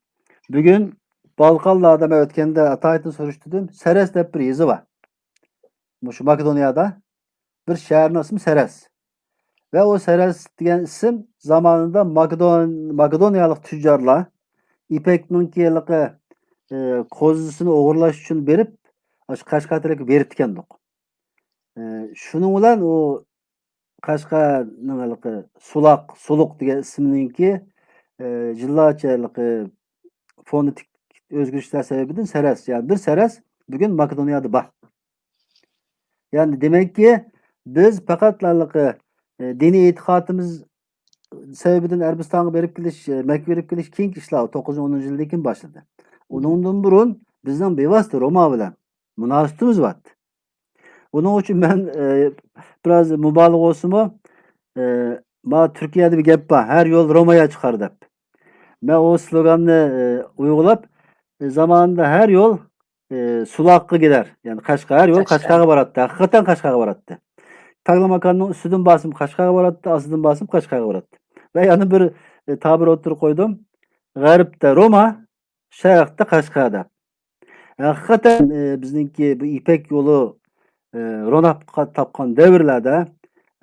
bugün Balkanlarda ben ötkende Atayt'ın soruşturdum. Seres diye bir yazı var. Şu Makedonya'da bir şehrin ismi Seres. Ve o Seres diyen isim zamanında Makedonyalık tüccarlar İpek'nin kiyelik kozusunu uğurlaş için verip Kaşgar'a verip dikendik. Şunun ulan o Kaşgar'ın Suluk diye ismininki yıllarca fonetik özgürlükler sebebinden Seres. Yani bir Seres bugün Makedonya'da var. Yani demek ki biz fakatlarlık dini itikadımız sebebinden Erbistan'a verip geliş, Mekke verip geliş keyinki işler 9-10. yılda başladı. Onundan burun bizning bevosita Roma bilan munosabatimiz bor. Buning uchun men biroz mubolag'a bo'lsinmi, mana Turkiyada bir gap bor, har yo'l Romaga chiqar deb. Men o sloganni uyg'ulab, zamonida har yo'l Sulaqqa gider. Yani Qashqar, her yol Qashqarga boratdi. Haqiqatan Qashqarga boratdi. Taglamakanning ustidan basım Qashqarga boratdi, ostidan basım Qashqarga boratdi. Ve yana bir tabir o'tirib qo'ydim. G'arbda Roma, sharqda Qashqar deb. Haqiqatan bizningki bu İpek yolu ro'naq topgan davrlarda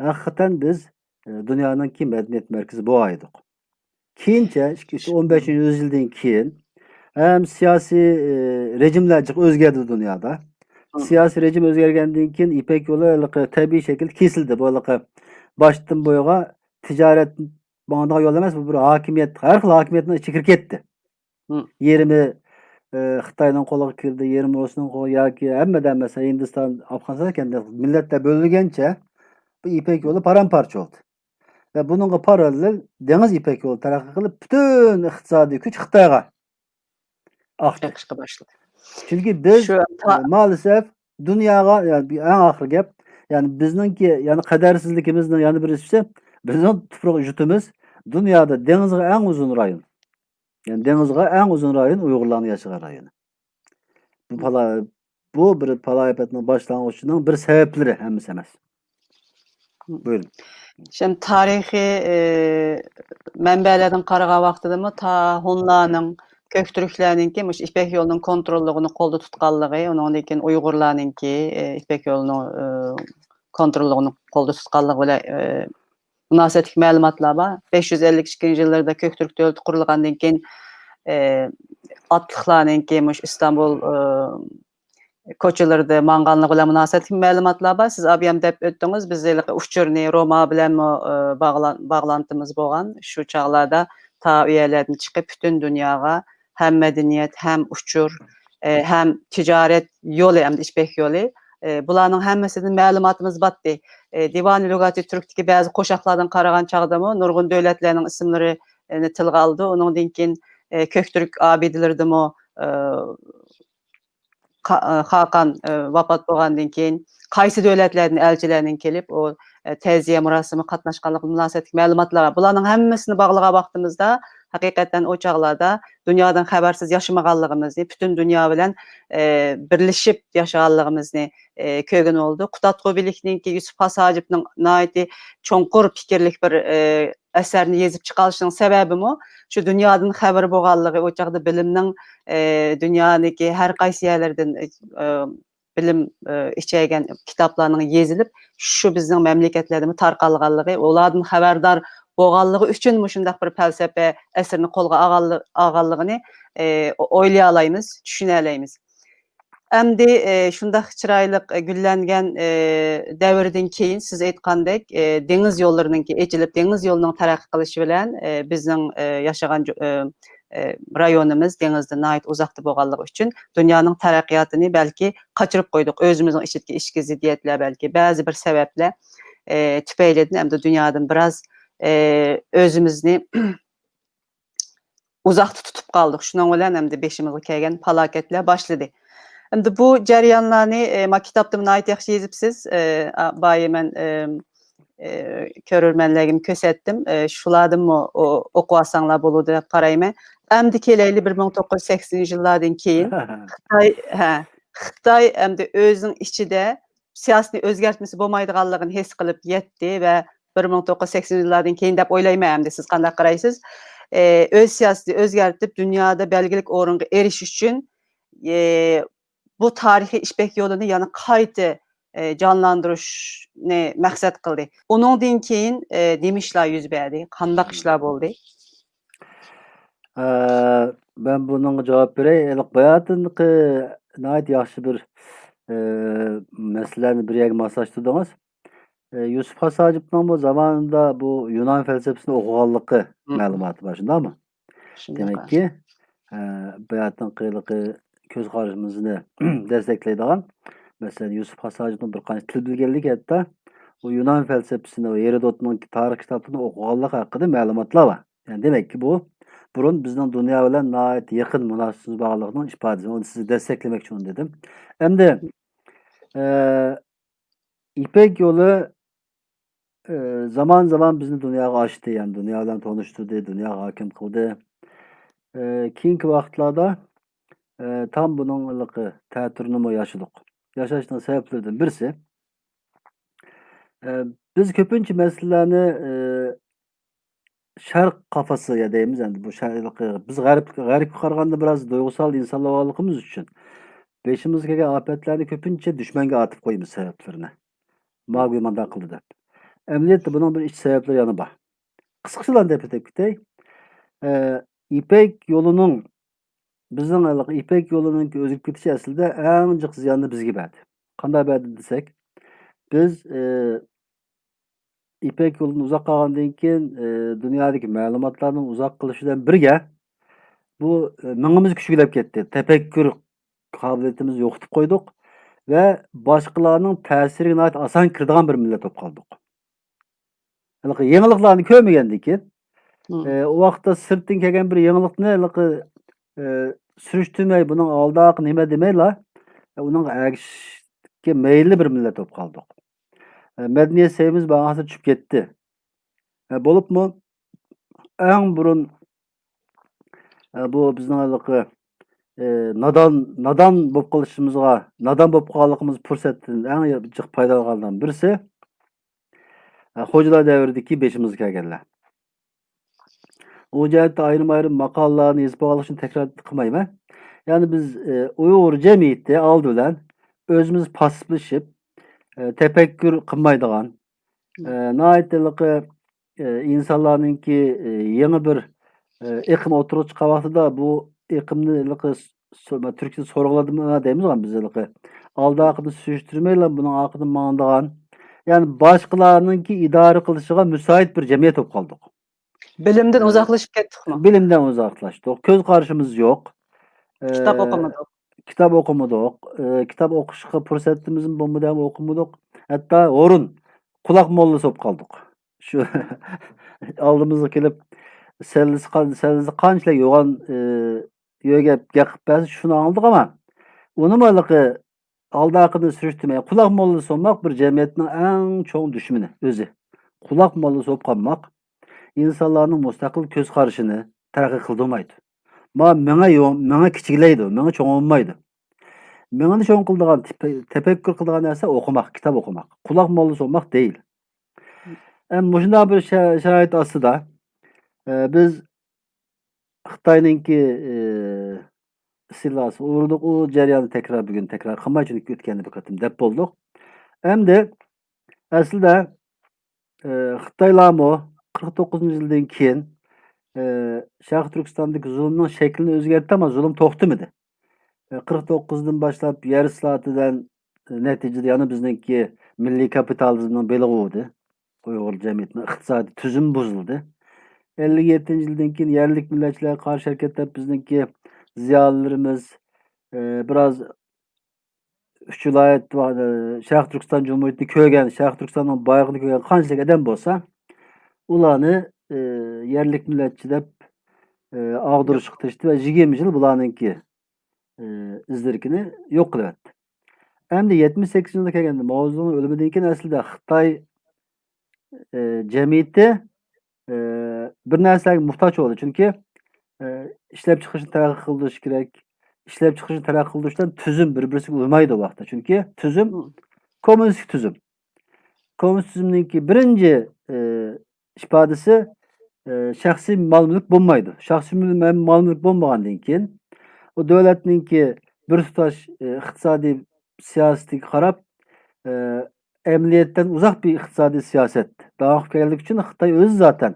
haqiqatan biz dunyoninki madaniyat markazi bo'lar edik. Keyincha 15-yüzyıldan keyin hem siyasi rejimler o'zgardi dunyoda. Siyasi rejim o'zgargandan keyin İpek yolu tabiiy şekilde kesildi. Bu başdan boyaga ticaret bana yol emas, bu bir hakimiyet, har xil hakimiyatning ichiga kirib ketdi. Yerimi Xitoyning qo'liga kirdi, yerimi Rusning qo'liga yoki hammadan mesela Hindiston, Afg'oniston ekan millatlar bo'lgancha bu İpek yolu paramparça oldu. Ve bununla paralel Deniz İpek yolu taraqqiy qilib bütün iqtisodiy kuch Xitoyga aktı. başladı. Çünkü biz maalesef dunyoga yani eng oxirgi gap, yani bizningki yani qadarsizligimizning yana birisi bizning tuproq jutimiz dunyoda dengizga eng uzun rayon. Yani dengizga eng uzun rayon Uyg'urlarning yashagan rayoni. Bu bir faloyatning boshlang'ichining bir sabablari hammasi emas. Buyurun. Şimdi tarihi mənbələrdən qarağa vaxtıdırmı ta Hunlarning, Köktürklərninki İpek yolunun kontrollüğünü qolda tutqanlığı, ondan keyin Uyg'urlarninki İpek yolunun kontrollüğünü qolda tutqanlığı bilan münasibətli məlumatlar var. 552-ci illərdə Köktürk dövləti qurulğandan keyin atlıqlarninki İstanbul koçularda manğanlığı bilan münasibətli məlumatlar var. Siz abiyam dep ötdünüz. Biz Uçurni, Roma bilan bağlantımız bolğan. Şu çağlarda ta üyelerden çıkıp bütün dünyaga hem medeniyet, hem uçur, hem ticaret yolu, hem de İpek yolu. Bularning hammasidan ma'lumotimiz batdi. Divan-ı Lugati Türk'teki bazı qo'shoqlardan qaragan chaqdami nurg'un davlatlarning ismlarini tilga oldi. Undan keyin Köktürk abidalaridami Hakan vafot bo'lgandan keyin qaysi davlatlarning elchilarining kelib o ta'ziya murosimi qatnashganlik munosabatli ma'lumotlar. Bularning hammasini bag'lagan vaqtimizda haqiqatan o chaqlarda dunyodan xabarsiz yashamaganligimizni, bütün dünya bilan birlashib yashaganligimizni ko'rgan oldu. Qutatqubilikninki Yusuf Hasajibning naiti cho'nqur fikrlik bir eserini yezib chiqarishining sababimi shu dunyodan xabar bo'lganligi, o chaqda bilimning dünyadagi har qaysi yerlardan bilim içergen kitaplarning yezilib, şu bizning mamlakatlarda tarqalganligi, ulardan xabardor bo'lganligi uchun shundaq bir falsafa asrini qo'lga olganligini o'ylay olamiz, tushuna olamiz. Endi shundaq chiroyli gullangan davrdan keyin siz aytgandek dengiz yo'llarininki echilib, dengiz yo'lining taraqqiy qilishi bilan bizning yashagan rayonimiz dengizdan nayt uzoqda bo'lganligi uchun dunyoning taraqqiyotini balki qochirib qo'ydik. O'zimizning ichki ziddiyatlar balki ba'zi bir sabablar tufaylidan hamda dunyodan biroz o'zimizni uzoqda tutib qoldik. Shuning bilan hamda beshimizga kelgan falokatlar boshladi. Endi bu jarayonlarni kitobda nayt yaxshi yezibsiz. Boya men ko'rurmanlarga ko'rsatdim. Shulardanmi o'qib olsanglar bo'ladi deb qarayman. Endi kelayli 1980-yillardan keyin Xitoy endi o'zining ichida siyosiy o'zgartmasi bo'lmaydiganligini his qilib yetdi va 1980-yillardan keyin deb o'ylayman. Endi siz qanday qaraysiz? O'z siyosatini o'zgartib dunyoda belgilik o'ringa erishish uchun bu tarixiy İpek yolunu yana qayta canlandırışni maqsad qildi. Ondan keyin nima ishlar yuz berdi? Qanday ishlar bo'ldi? Ben bunun cevap vereyim. Bayatınki nayet yaxşı bir meselelerini bir yerine masajladınız. Yusuf Hasajib'nin bu zamanında bu Yunan felsefesini okuganlığı malumatı var şimdi ama. Demek ki bayatın kıyılığı göz karşımızını destekleydiğin mesela Yusuf Hasajib'nin bir qancha til bilgenlik hatta o Yunan felsefesini o Herodot'un tarih kitabını okuganlığı hakkında malumatlar var. Yani demek ki bu burun bizning dunyo bilan nihoyat yaqin munosabat bog'liqning ifodasi. Onu sizni desteklemek için dedim. Endi İpek yolu zaman zaman bizni dunyoga ochdi, yani dunyo bilan tanishtirdi, dunyoga hokim qildi. Keyingi vaqtlarda tam bunun iliqi ta'tirini yaşadık. Yaşashning sabablaridan birisi biz ko'pincha masalalarni sharq kafasıya deymiz endi bu biz g'arbga qaraganda biraz duygusal insonlar bo'lganligimiz uchun beshimizga kelgan ofatlarni ko'pincha dushmanga otib qo'yamiz sabablarini. Mag'lub manda qildi deb. Emniyetde bunun bir iç sebepleri yanı var. Kısaçadan dep ketay. İpek yolunun bizning İpek yolunun o'zib ketishi aslida eng jiq ziyonni bizga berdi. Qanday berdi desek, biz İpek yolunu uzoq qolgandan keyin dunyodagi ma'lumotlarni uzoq qilishidan birga bu mingimiz kuchayib ketdi. Tefekkür qobiliyatimizni yo'qotib qo'ydik va boshqalarning ta'siriga oson kiradigan bir millat bo'lib qoldik. Yeniliklarni ko'rmagandan keyin o vaqtda sirtdan kelgan bir yenilikni surishtirmay buning oldiga nima demaylar, uning agishga mayli bir millat bo'lib qoldik. Madaniyat sevimiz bag'asi tushib ketdi. Bo'libmi eng burun bu bizning nadon bo'lib qolishimizga, nadon bo'lib qolganligimiz fursatdan eng jiq foydalanganlardan birisi Xo'jalar davridagi beshimizga kelganlar. O jihatda ayrim maqolalarni yozib olishni uchun takror qilmayman. Yani biz Uyg'ur jamiyati oldi bilan o'zimiz pasiflashib, tefekkür qilmaydigan, nihoyatda insonlarningki yangi bir iqlim o'tirib chiqqan vaqtida bu iqlimni Türkçe so'rg'aladimi deymiz biz oldaqini surishtirmaylar buning oqidan mangdigan, yani boshqalarninki idora qilishiga musoit bir jamiyat bo'lib qoldik. Bilimden uzaklaşıp ketdik mi? Bilimden uzaklaştık. Göz karşımız yok. Kitap okumadık. Kitap okumadık. Kitap okuşka fırsatımızın bulmadan okumadık. Hatta orun kulak mollası olup kaldık. Şu aldığımızda gelip sellisi kançla yoğan yöge yakıp ben şunu aldık ama onu malıkı aldağını sürüştürmeye kulak mollası olmak bir cemiyetin en çok düşmeni özü. Kulak mollası olup kalmak insanların müstakil göz karşını terk kıldırmaydı. Mena kiçikleydi, mena çoğ olmaydı. Mena çoğ kıldırgan, tefekkür kıldırgan ise okumak, kitap okumak. Kulak mollası olmak değil. Bu şunda bir şerait aslında biz Xitay'ınki silahsı uğurduk, o jaryanı bugün tekrar kılmak için ötkeni bir katım dep olduk. Hem de aslında Xitaylarmı 49. yıldan keyin Şarkı Türkistan'daki zulümün şeklini özgertti ama zulüm toxtumidi. 49'dan başlap yer islahatıdan neticede yani bizdeki milli kapitalizmning beli qo'ydi. Uyg'ur jamiyatinin iqtisodiy tuzum buzildi. 57. yıldan keyin yerlik millatchilarga qarshi harakatlar bizdeki ziyolilarimiz biraz uch viloyat Şarkı Türkistan Cumhuriyeti'ni ko'rgan, Şarkı Türkistan'ning boyligini ko'rgan qanchalik odam bo'lsa, ularni yerlik millatchi deb ağdırışık taşıdı ve 20 yıl bularınki izlerikini yok kılıverdi. Hem de 78 yılında kelgende Mao'nun ölümünden keyin aslında Xitay cemiyeti bir narsaga muhtaç oldu. Çünkü ishlab chiqishni taraqqiy qildirish kerak. Ishlab chiqishni taraqqiy qildirishdan tuzum bir-birisiga uymaydi o vaqtda. Çünkü tuzum kommunistik tuzum. Kommunistik tuzumninki birinchi ifodasi shaxsiy mol-mulk bo'lmaydi. Shaxsiy mol-mulk bo'lmagandan keyin o davlatninki bir tutash iqtisodiy siyosatiga qarab emniyetden uzak bir iqtisodiy siyoset davom qilib kelganligi uchun Xitoy o'zi zaten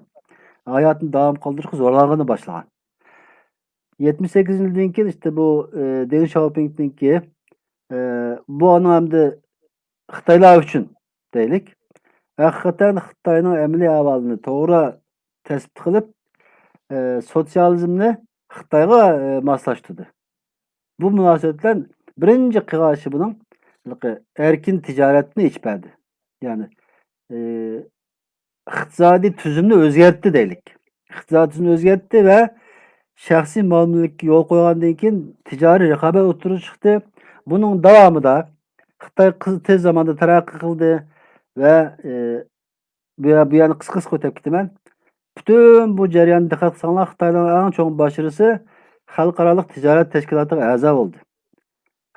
hayotini davom qildirishga zo'rlanishni boshlagan. 78 yildan keyin işte bu Deng Xiaoping'ninki bu anlamda Xitoylar uchun deylik. Hakikaten Xitoyning amaliy ahvolini to'g'ri tespit qilib, sotsializmni Xitoyga moslashtirdi. Bu munosabat bilan birinchi qiyoshi buning erkin tijoratni ich berdi. Yani iqtisodiy tuzumni o'zgartdi deylik. Iqtisodiy tuzumni o'zgartdi va şəxsi mal-mülkə yol qoyğandan keyin ticari rəqabət o'ttirib chiqdi. Bunun davomida Xitoy tez zamanda taraqqiy qildi va bu yana qisqa o'tib ketaman. Bütün bu jarayonda diqqat qilsanglar Xitoyning eng cho'ng başarısı xalqaro tijorat tashkilotiga a'zo bo'ldi.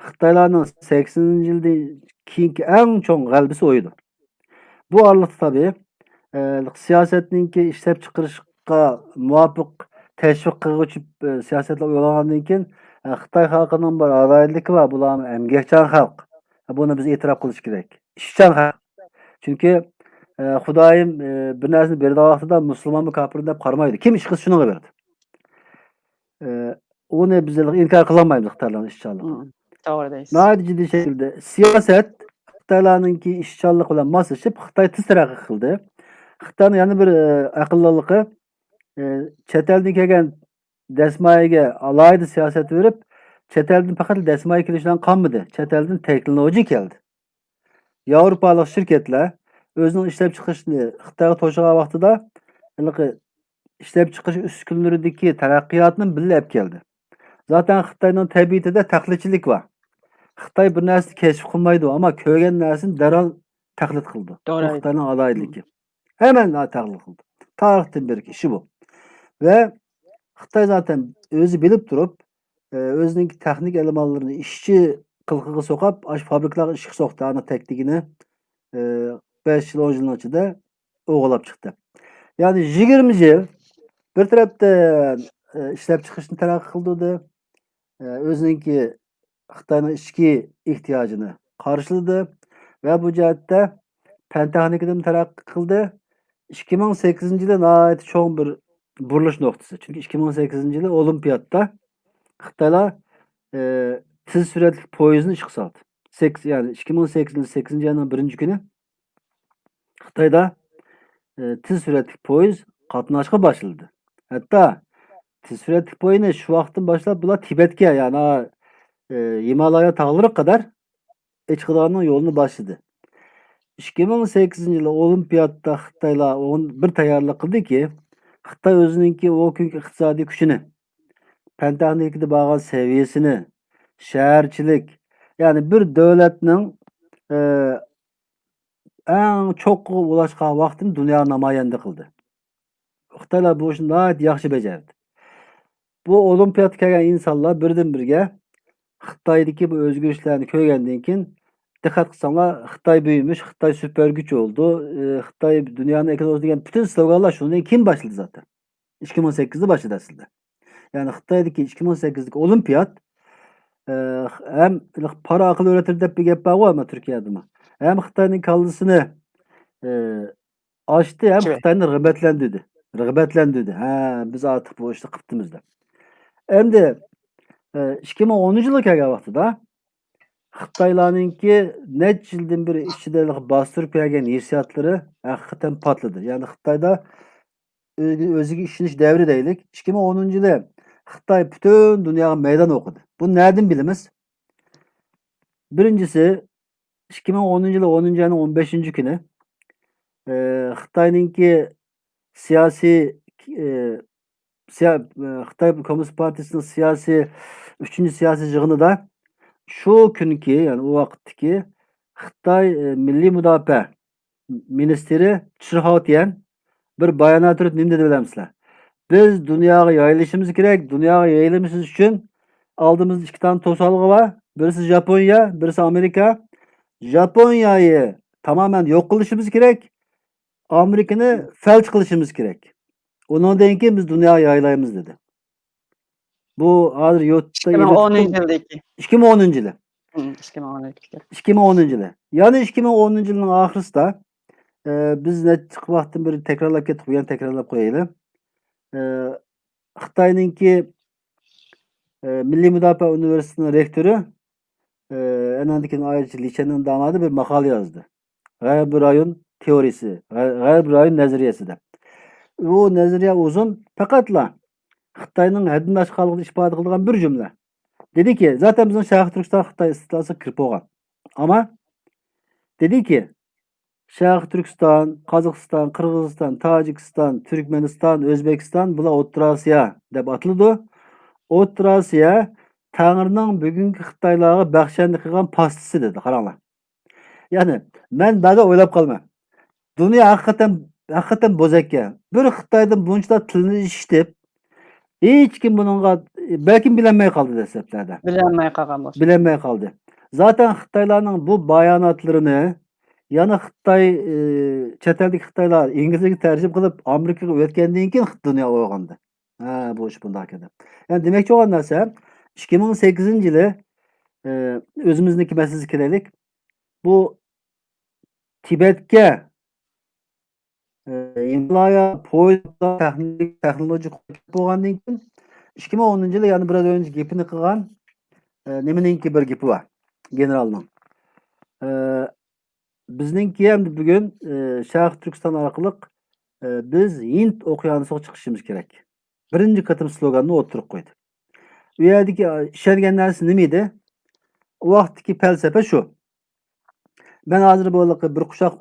Xitoylarning 80-yildan keyingi eng cho'ng g'alabasi o'ydi. Bu oraliqda tabii siyosatninki ishlab chiqarishga muvofiq tashviq qiluvchi siyosatlar uygulangandan keyin Xitoy xalqining bir adovatligi va bular emgakchan xalq. Buni biz e'tirof qilish kerak. İşçan xalq. Chunki Xudoyim bir narsani bergan vaqtida musulmonmi kofirmi deb qaramaydi. Kim ish qilsa shunga beradi. Onu biz inkor qilolmaymiz Xitoylarning ishchanligini. To'g'ri deysiz. Nəhayət ciddi şəkildə siyasət Xitaylarınki işçilik bilan moslashib Xitoy tez taraqqiy qildi. Xitoyning yana bir aqllılığı chet eldan kelgan dasmoyaga alohida siyosat berib, chet eldan faqat dasmoya kelishdan qolmadi. Chet eldan texnologiya keldi. Yevropalik shirkatlar o'zining ishlab chiqarishini Xitoyga to'shirgan vaqtida ishlab chiqarish uskunalaridagi taraqqiyotni birga olib keldi. Zaten Xitoyning tabiatida taqlidchilik bor. Xitoy bir narsani keşif qilmaydi, ammo ko'rgan narsani darhol taqlid qildi. To'g'ri. Xitoyning alohidaligi. Hemen taqlid qildi. Tarixdan beri ishi bu. Ve Xitoy zaten o'zi bilib turib, o'zining texnik elementlarini ishchi qilqiga so'qib, fabrikalarga ishga so'qdi. Ana takligini 5 yil 10 yilning ichida o'g'irlab chiqdi. Ya'ni 20 yil bir tarafdan ishlab chiqishni taraqqiy qildi. O'zininki Xitoyning ichki ehtiyojini qarshiladi va bu jihatda fan texnikadan taraqqiy qildi. 2008-yilda nihoyat cho'ng bir burilish nuqtasi. Chunki 2008-yili Olimpiyatda Xitoylar tez suratli poyezdni ishga soldi. Yani 2008-yil 8-oyning 1-kuni Xitoyda tez suratli poyezd qatnashga boshladi. Hatto tez suratli poyezdni shu vaqtdan boshlab bular Tibetga, ya'ni Himalaya tağları kadar chiqadigan yo'lni boshladi. 2008-yili Olimpiyatda Xitoylar bir tayyorlik qildiki, Xitoy o'zininki o kungi iqtisodiy kuchini, fan texnikada bo'lgan saviyasini, shaharchilik, ya'ni bir davlatning eng cho'qqi ulashgan vaqtini dunyoga namoyanda qildi. Xitoylar bu ishni nihoyat yaxshi bajardi. Bu Olimpiyatga kelgan insonlar birdan-birga Xitoydagi bu o'zgarishlarni ko'rgandan keyin diqqat qilsanglar, Xitoy büyümüş, Xitoy süper güç oldu. Xitoy dünyanın ekonomisi degan bütün sloganlar shundan keyin boshladi zaten. 2008'de başladı aslında. Yani Xitoydagi 2008'deki olimpiyat hem para akıl öğretir deb bir gap bor ama Türkiye'de mi? Hem Xitoyning kallasini açtı, hem Xitoyni rag'batlantirdi. Ha, biz artık bu ishni qilibmiz deb. Endi 2010-yilga kelgan vaqtida Xitoylarninki necha yildan beri ichida bostirib kelgan hissiyotlari haqiqatan patladi. Ya'ni Xitoyda o'ziga ishonish davri deylik. 2010-yili Xitoy butun dunyoga meydan o'qidi. Bunu nereden bilamiz? Birincisi 2010-yili 10-oyning 15-kuni Xitoyninki siyosiy Xitoy Komünist Partisining siyosiy 3-siyosiy yig'inida shu kunki, yani o vaqtdagi Xitoy Milliy mudofaa ministri Chirxotian bir bayonot turib nima dedi bilamsizlar? Biz dunyoga yayilishimiz kerak. Dunyoga yayilishimiz uchun oldimizda 2 tane to'salg'i bor. Birisi Japoniya, birisi Amerika. Japonya'yı tamamen yok qilishimiz kerak. Amerikani felç qilishimiz kerak. Ondan keyin biz dunyoga yayilaymiz dedi. Bu hozir YouTube'da 2010-yildagi. 2010-yili. 2010-yili. Yani 2010-yilning oxirisida biz necha vaqtdan beri takrorlab ketib, yana takrorlab qo'yaylik. Xitoyninki Milliy mudofaa universitetining rektori Enandikin ayrıca Liçen'in damadı bir makale yazdı. G'ayb rayon teorisi, g'ayb rayon nazariyasi deb. Bu nazariya uzun, faqatla Xitoyning haddan oshganligini ifoda qilgan bir jumla. Dedi ki, zaten bizim Şarkı Türkistan Xitoy istilasi kirib bo'lgan. Ama dedi ki, Şarkı Türkistan, Qozog'iston, Qirg'iziston, Tojikiston, Turkmeniston, O'zbekiston bular O'rta Osiyo deb atiladi. O'rta Asiya Tangrining bugungi Xitoylarga baxshanlik qilgan pastisi dedi. Qaranglar. Ya'ni men ba'da o'ylab qolman. Dunyo haqiqatan bo'zakka. Bir Xitoydan buncha tilni eshitib, hech kim buningga balkim bilinmay qoldi dastlablarda. Bilinmay qolgan bo'lsa. Bilinmay qoldi. Zaten Xitoylarning bu bayonotlarini yana Xitoy chet eldagi Xitoylar inglizchaga tarjima qilib Amerikaga o'tgandan keyin dunyo uyg'ondi. Ha, bu ish bundoq edi. Yani demakchi bo'lgan narsa 2008-yili o'zimizniki masalasiga kelaylik. Bu Tibetga Himalaya poyezd texnologik bo'lgandan keyin 2010-yili yana biraz önce gapini qilgan nimaninki bir gapi bor generalning. Bizningki ham bugun Sharq Turkiston orqali biz Hind okeanisiga chiqishimiz kerak. Birinchi qatim sloganni o'tirib qo'ydi. U yerdagi ishongan narsa nima edi? O vaqtdagi falsafa shu. Ben hozir bu bir quchoq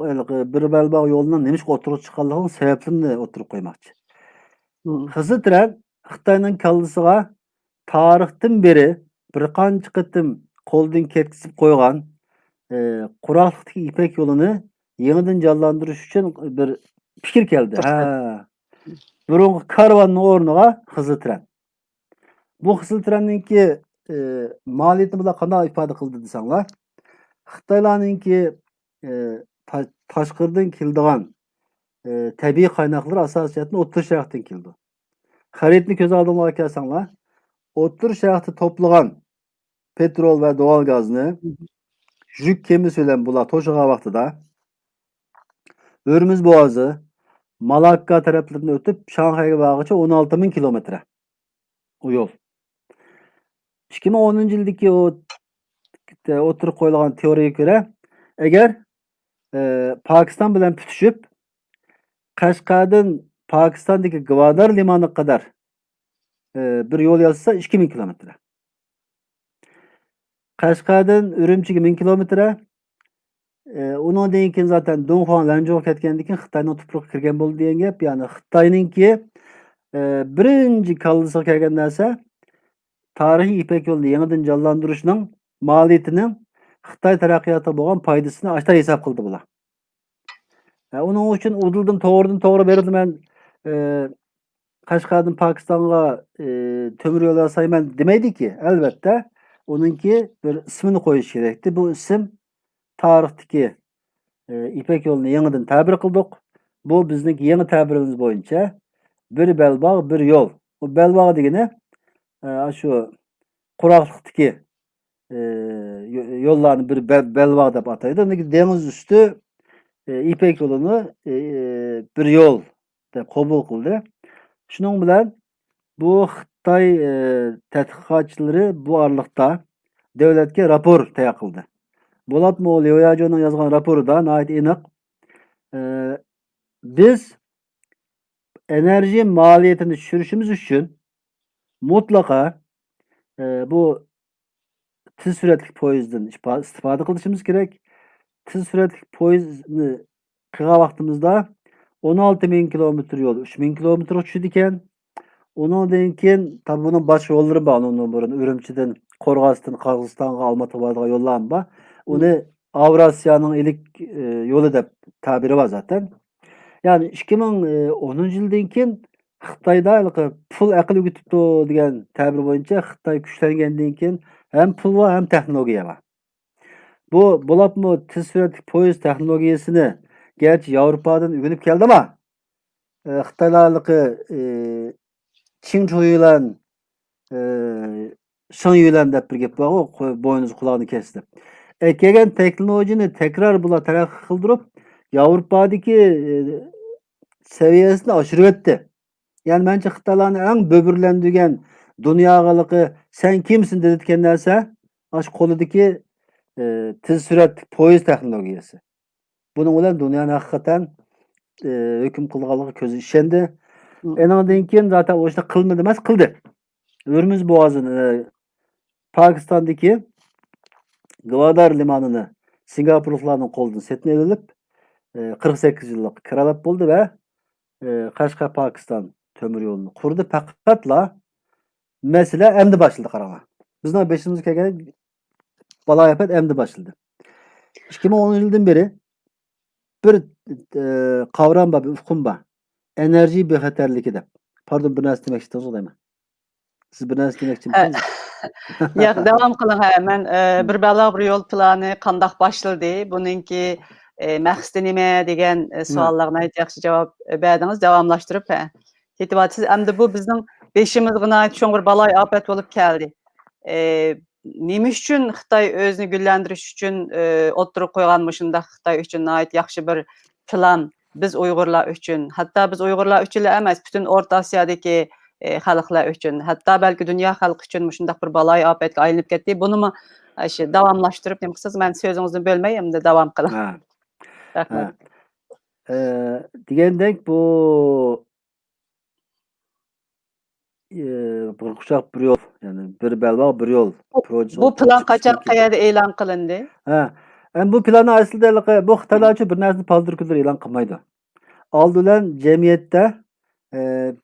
bir balbog' yo'lning nima o'tirib chiqqanligini sababini o'tirib qo'ymoqchi. Qizil tren Xitoyning kallasiga tarixdan beri bir qancha qatim qo'ldan ketkizib qo'ygan quraqlikdagi ipak yo'lini yeniden jonlantirish uchun bir fikr keldi. Ha. Burungi karvanning o'rniga qizil tren. Bu qizil trenninki maliyatini bular qanday ifoda qildi desanglar, Xitoylarninki tashqaridan keladigan tabiiy qaynaqlar asosiyatni O'rta Sharqdan keldi. Xaritni ko'z oldingizga kelsanglar, O'rta Sharqda to'plagan petrol va doğal gazni yük gemisi bilan bular to'shigan vaqtida Hürmüz Boğazı, Malakka taraflarından ötüp Şanghay'a vargıça 16.000 kilometre o yol. 2010-yildagi o'tirib qo'yilgan teoriyaga ko'ra, agar Pokiston bilan tutishib, Qashqardan Pokistondagi Gwadar limaniga qadar bir yo'l yozsa 2000 kilometre. Qashqardan Urumchiga 1000 kilometre. Undan keyin zaten Dunxon Lanzhouga ketgandan keyin Xitoyning tuproqqa kirgan bo'ldi degan gap. Ya'ni Xitoyninki birinchi kallasiga kelgan narsa tarixiy ipak yo'lni yangidan jonlantirishning maliyatining Xitoy taraqqiyotiga bo'lgan foydasini ashta hisob qildi bular. Uning uchun udildim to'g'ridan-to'g'ri berdi men Qashqardan Pokistonga temir yo'l yasayman demaydi-ki. Albatta, uningki bir ismini qo'yish kerakdi. Bu ism tarixdagi ipak yo'lini yangidan ta'bir qildik. Bu bizning yangi ta'birimiz bo'yicha bir belbog' bir yo'l. Bu belbog' degani shu quraqlikdagi yo'llarni bir belbog' deb ataydi. Uniki dengiz usti ipak yo'lini bir yo'l deb qabul qildi. Shuning bilan bu Xitoy tadqiqotchilari bu oraliqda davlatga rapor tayyor qildi. Bo'latmi Liu Yajo'ning yozgan raporida nihoyat aniq biz enerji maliyetini tushirishimiz uchun mutlaqo bu tez suratli poyezddan istifoda qilishimiz kerak. Tez suratli poyezdni qilgan vaqtimizda 16.000 kilometr yo'l 3.000 kilometrga tushdi ekan. Undan keyin tabii bunun boshqa yo'llari bor. Undan burun Urumchidan, Qo'rg'osdan, Qirg'izistonga, Olmaotaga boradigan yo'llar bor. Uni Avrasiyaning ilk yo'li deb ta'biri bor zaten. Yani 2010-yildan keyin Xitoyda pul aql o'g'itibdi degan ta'bir bo'yicha Xitoy kuchlangandan keyin hem pul var hem texnologiya var. Bu bo'ladimi tez suratli poyezd texnologiyasini gerçi Avrupa'dan o'rganib keldi ama Xitoylarniki Qingzhou'yulan Shangyulan deb bir gap bor, bo'yniz quloqni kesdi. Kelgan texnologiyani tekrar bular taraqqiy qildirib, Avrupa'dagi seviyesini oshirib etdi. Yani bence Xitoylarni eng böbürlendirgan dunyoga sen kimsin dedirtgan narsa ash qo'lidagi tez suratli poyezd texnologiyasi. Buning bilan dunyoni haqiqatan hukm qilganligiga ko'zi ishondi. Endan keyin zaten o ishni qilmadi emas, qildi. Hürmüz Boğazı'nı Pokistondagi Gwadar limanini Singapurliklarning qo'lidan setini olib 48 yillik kiralab bo'ldi va Qashqar Pokiston temir yo'lini qurdi. Faqatla mesele emdi başladı qarama. Bizning beşimizga kelgan balay afat emdi başladı. 2010 yıldan beri bir kavram var, bir ufkum var. Enerji bexaterligi deb. Pardon, bir narsa demek istiyorsunuz deyman. Siz bir narsa demoqchimisiniz? Yo'q, davom qiling. Ha, men bir balo bir yo'l plani qandoq boshlandi? Buningki maqsadi nima degan savollarga yaxshi javob berdingiz. Davomlashtirib, ketyapsiz. Endi bu bizning beshimizga cho'ng bir baloy ofat bo'lib keldi. Nima uchun Xitoy o'zini gullantirish uchun o'ttirib qo'ygan shundaq Xitoy uchun yaxshi bir plan biz Uyg'urlar uchun, hatto biz Uyg'urlar uchun emas, butun O'rta Osiyodagi xalqlar uchun, hatto balki dunyo xalqi uchun shundaq bir baloy ofatga aylanib ketdi. Bunimi shu davomlashtirib nima qilsangiz, men so'zingizni bo'lmay, endi davom qiling. Ha. Rahmat. Degandek bu bir quchoq bir yo'l, ya'ni bir belbog' bir yo'l projesi Bu o'ttirib plan chiqish qachon mumkin. qayerda e'lon qilindi? Ha. Bu planı aslida bu Xitoylar uchun bir narsani paldir kuldir e'lon qilmaydi. Oldi bilan jamiyatda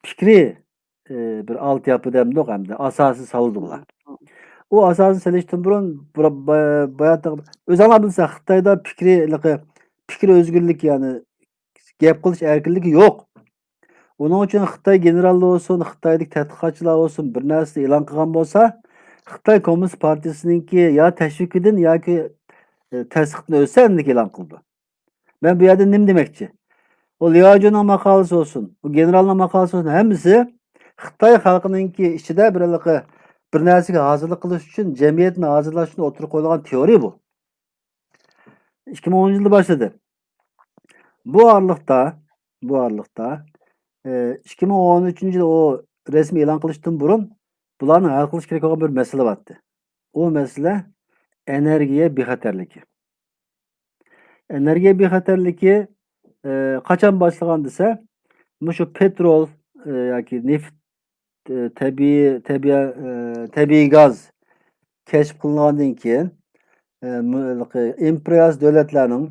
fikriy bir altyapı demdik hamda asosi soldilar. U asosini solishdan burun bayatda o'zinglar bilsa Xitoyda fikr o'zgarligi, ya'ni gap qilish erkinligi yo'q. Onun uchun Xitoy generallar olsun, Xitoydagi tadqiqotchilar olsun bir narsa e'lon qilgan bo'lsa, Xitoy Kommunist partiyasiningki yo tashviqidan yoki tasdiqdan o'tsa e'lon qildi. Ben bu yerda nima demoqchi? O Liajo'nun makalesi olsun, o generalın makalesi olsun, hemisi Xitoy xalqininki ichida bir narsaga hozirlik qilish uchun jamiyatni hozirlash uchun o'tirib qo'yilgan teoriya bu. 2010 yılda başladı. Bu aralıkta 2013 yılda o resmi e'lon qilishdan burun bularni hal qilish kerak bo'lgan bir masala vardı. O mesele energiya bexatarligi. Energiya bexatarligi qachon boshlagan desa, shu petrol yoki neft, tabiiy gaz keşf qilingandan keyin imperialist davlatlarning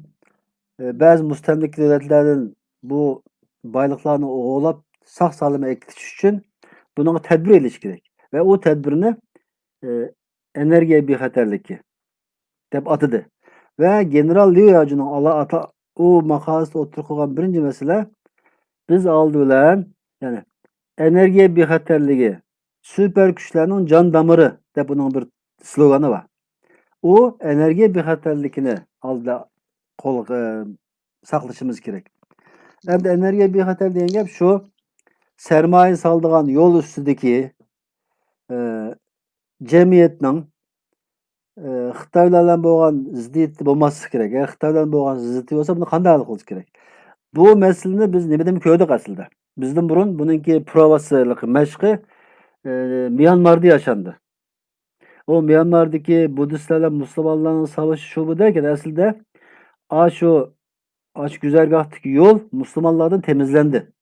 ba'zi mustamlik davlatlardan bu boyliqlarni o'g'irlab sog' sog'lom ekitish uchun bunga tadbir elish kerak. Ve o tedbirini energiya bexatarligi deb atadı. Ve General Liu Yaoju'nun o makalesinde o'tirib qo'ygan birinchi masala, biz oldi bilan, yani energiya bexatarligi süper kuchlarning jon damiri deb uning bir slogani var. O energiya bexatarligini oldida saqlashimiz kerak. Endi energiya bexatar degan gap shu sermaye soldigan yo'l ustidagi jamiyatning Xitoylar bilan bo'lgan ziddiyati bo'lmasligi kerak. Agar Xitoy bilan bo'lgan ziddiyati bo'lsa, buni qanday hal qilish kerak? Bu masalani biz nimadan ko'rdik aslida? Bizdan burun buningki provasiyalik mashqi Myanmarda yaşandı. O Myanmardagi Budistlarla Müslümanların savaşı şu bu derken aslında şu güzergahdaki yol Müslümanlardan temizlendi.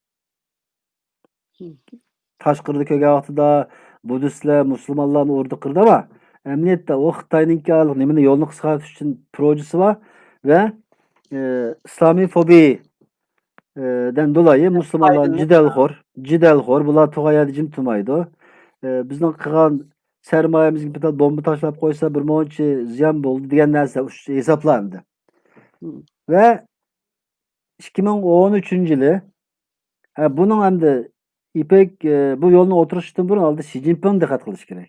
Taşkırdı kögahtida Budistlar Müslümanlarni urdi qirdi ama emniyette o Xitoyninki nimani yo'lni qisqartirish uchun projesi var ve İslamifobi den dolayı Müslümanlar jidelxor, bular tug'ayadi, jim turmaydi. Bizning qilgan sermayemizga bitta bomba tashlab qo'ysa bir moncha ziyon bo'ldi degan narsa hisoblandi. Ve 2013 yılı bunun hamda İpek bu yolunu oturuşdan burun aldı Xi Jinping dikkat qilish kerak.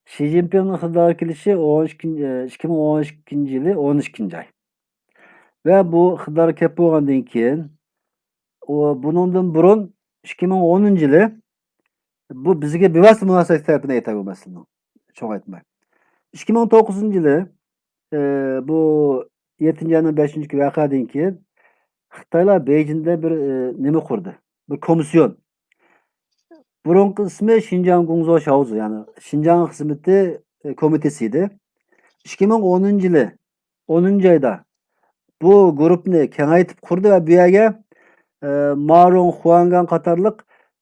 Xi Jinping'in iqtidorga kelishi 2012 yılı 12 ay. Ve bu iqtidorga kelib bo'lgandan keyin bundan burun 2010 yılı bu bizga bevosita munosabat tarafini aytadi bu masalani. Cho'ng aytmay. 2009 yılı bu 7 ayning 5 kungi voqeadan keyin Xitoylar Beijingda bir nima qurdi? Bir komisyon. Burunqi ismi Xinjiang Gongzhou Shaozi, yani Xinjiang xizmati komitesiydi. 2010 yılı 10 ayda bu grupni kengaytib qurdi ve bu yerga Marong Huangan qatorliq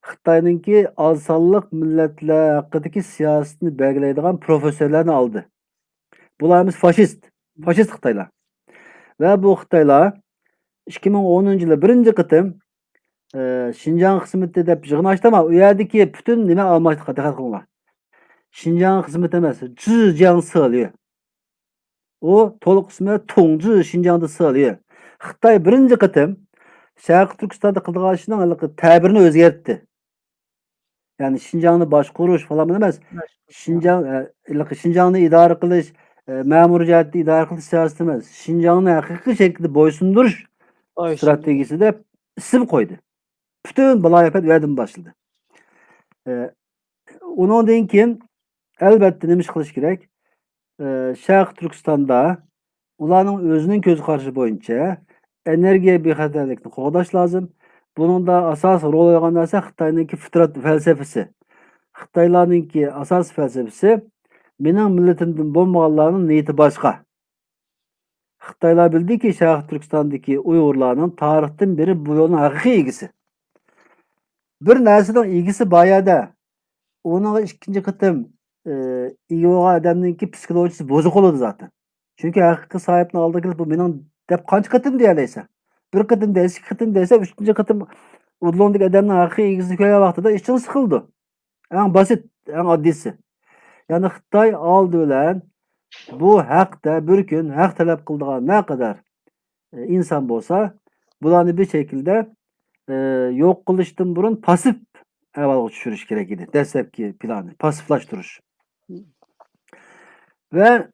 Xitoyninki oz sonliq millatlar haqidagi siyosatni belgilaydigan professorlarni oldi. Bularimiz faşist Xitoylar. Ve bu Xitoylar 2010 yılı birinci qitim Xinjiang xizmati deb yig'in ochdi ama u yerdagi butun nima almashdi, diqqat qilinglar. Şinjan hizmet emas, Zhejiang sığalıyor. O to'liq ismi Tongzhi Şinjanda sığalıyor. Xitoy birinchi qatim Sharq Turkistonda qildigan ishining ta'birini o'zgartdi. Yani Şinjan'ı boshqarish falan emas. Şinjan'ı idora qilish, ma'muriy jihatda idora qilish siyosati emas. Şinjan'ı haqiqiy shaklda bo'ysundirish strategiyasida ism qo'ydi. Bütün viloyat vadim başladı. Ondan keyin albatta nima ish qilish kerak? Sharq Turkistonda ularning o'zining ko'z qarashi bo'yicha energiya bexatarlikni qo'llash lozim. Buningda asosiy rol o'ynagan narsa Xitoyningki fitrat falsafasi. Xitoylarningki asosiy falsafasi mening millatimdan bo'lmaganlarning niyati boshqa. Xitoylar bildiki, Sharq Turkistondagi Uyg'urlarning tarixdan beri bu yo'lning haqiqiy egisi. Bir narsaning egisi boyada onun ikkinchi qatim ega bo'lgan odamningki psixologiyasi buzuq bo'ladi zaten. Chunki haqiqiy sohibni oldiga kelib bu mening deb qancha qatim deyalaysan. Bir qatim deysa, ikki qatim deysa, uchinchi qatim udlondagi odamning haqiqiy egisini ko'rgan vaqtida ishing siqildi. Eng basit, eng oddiysi. Ya'ni Xitoy oldi bilan bu haqda bir kun haq talab qiladigan ne kadar inson bo'lsa, bularni bir şekilde yo'q qilishdan burun pasif ahvolga tushirish kerak edi. Dastlabki plani pasiflashtirish. Ve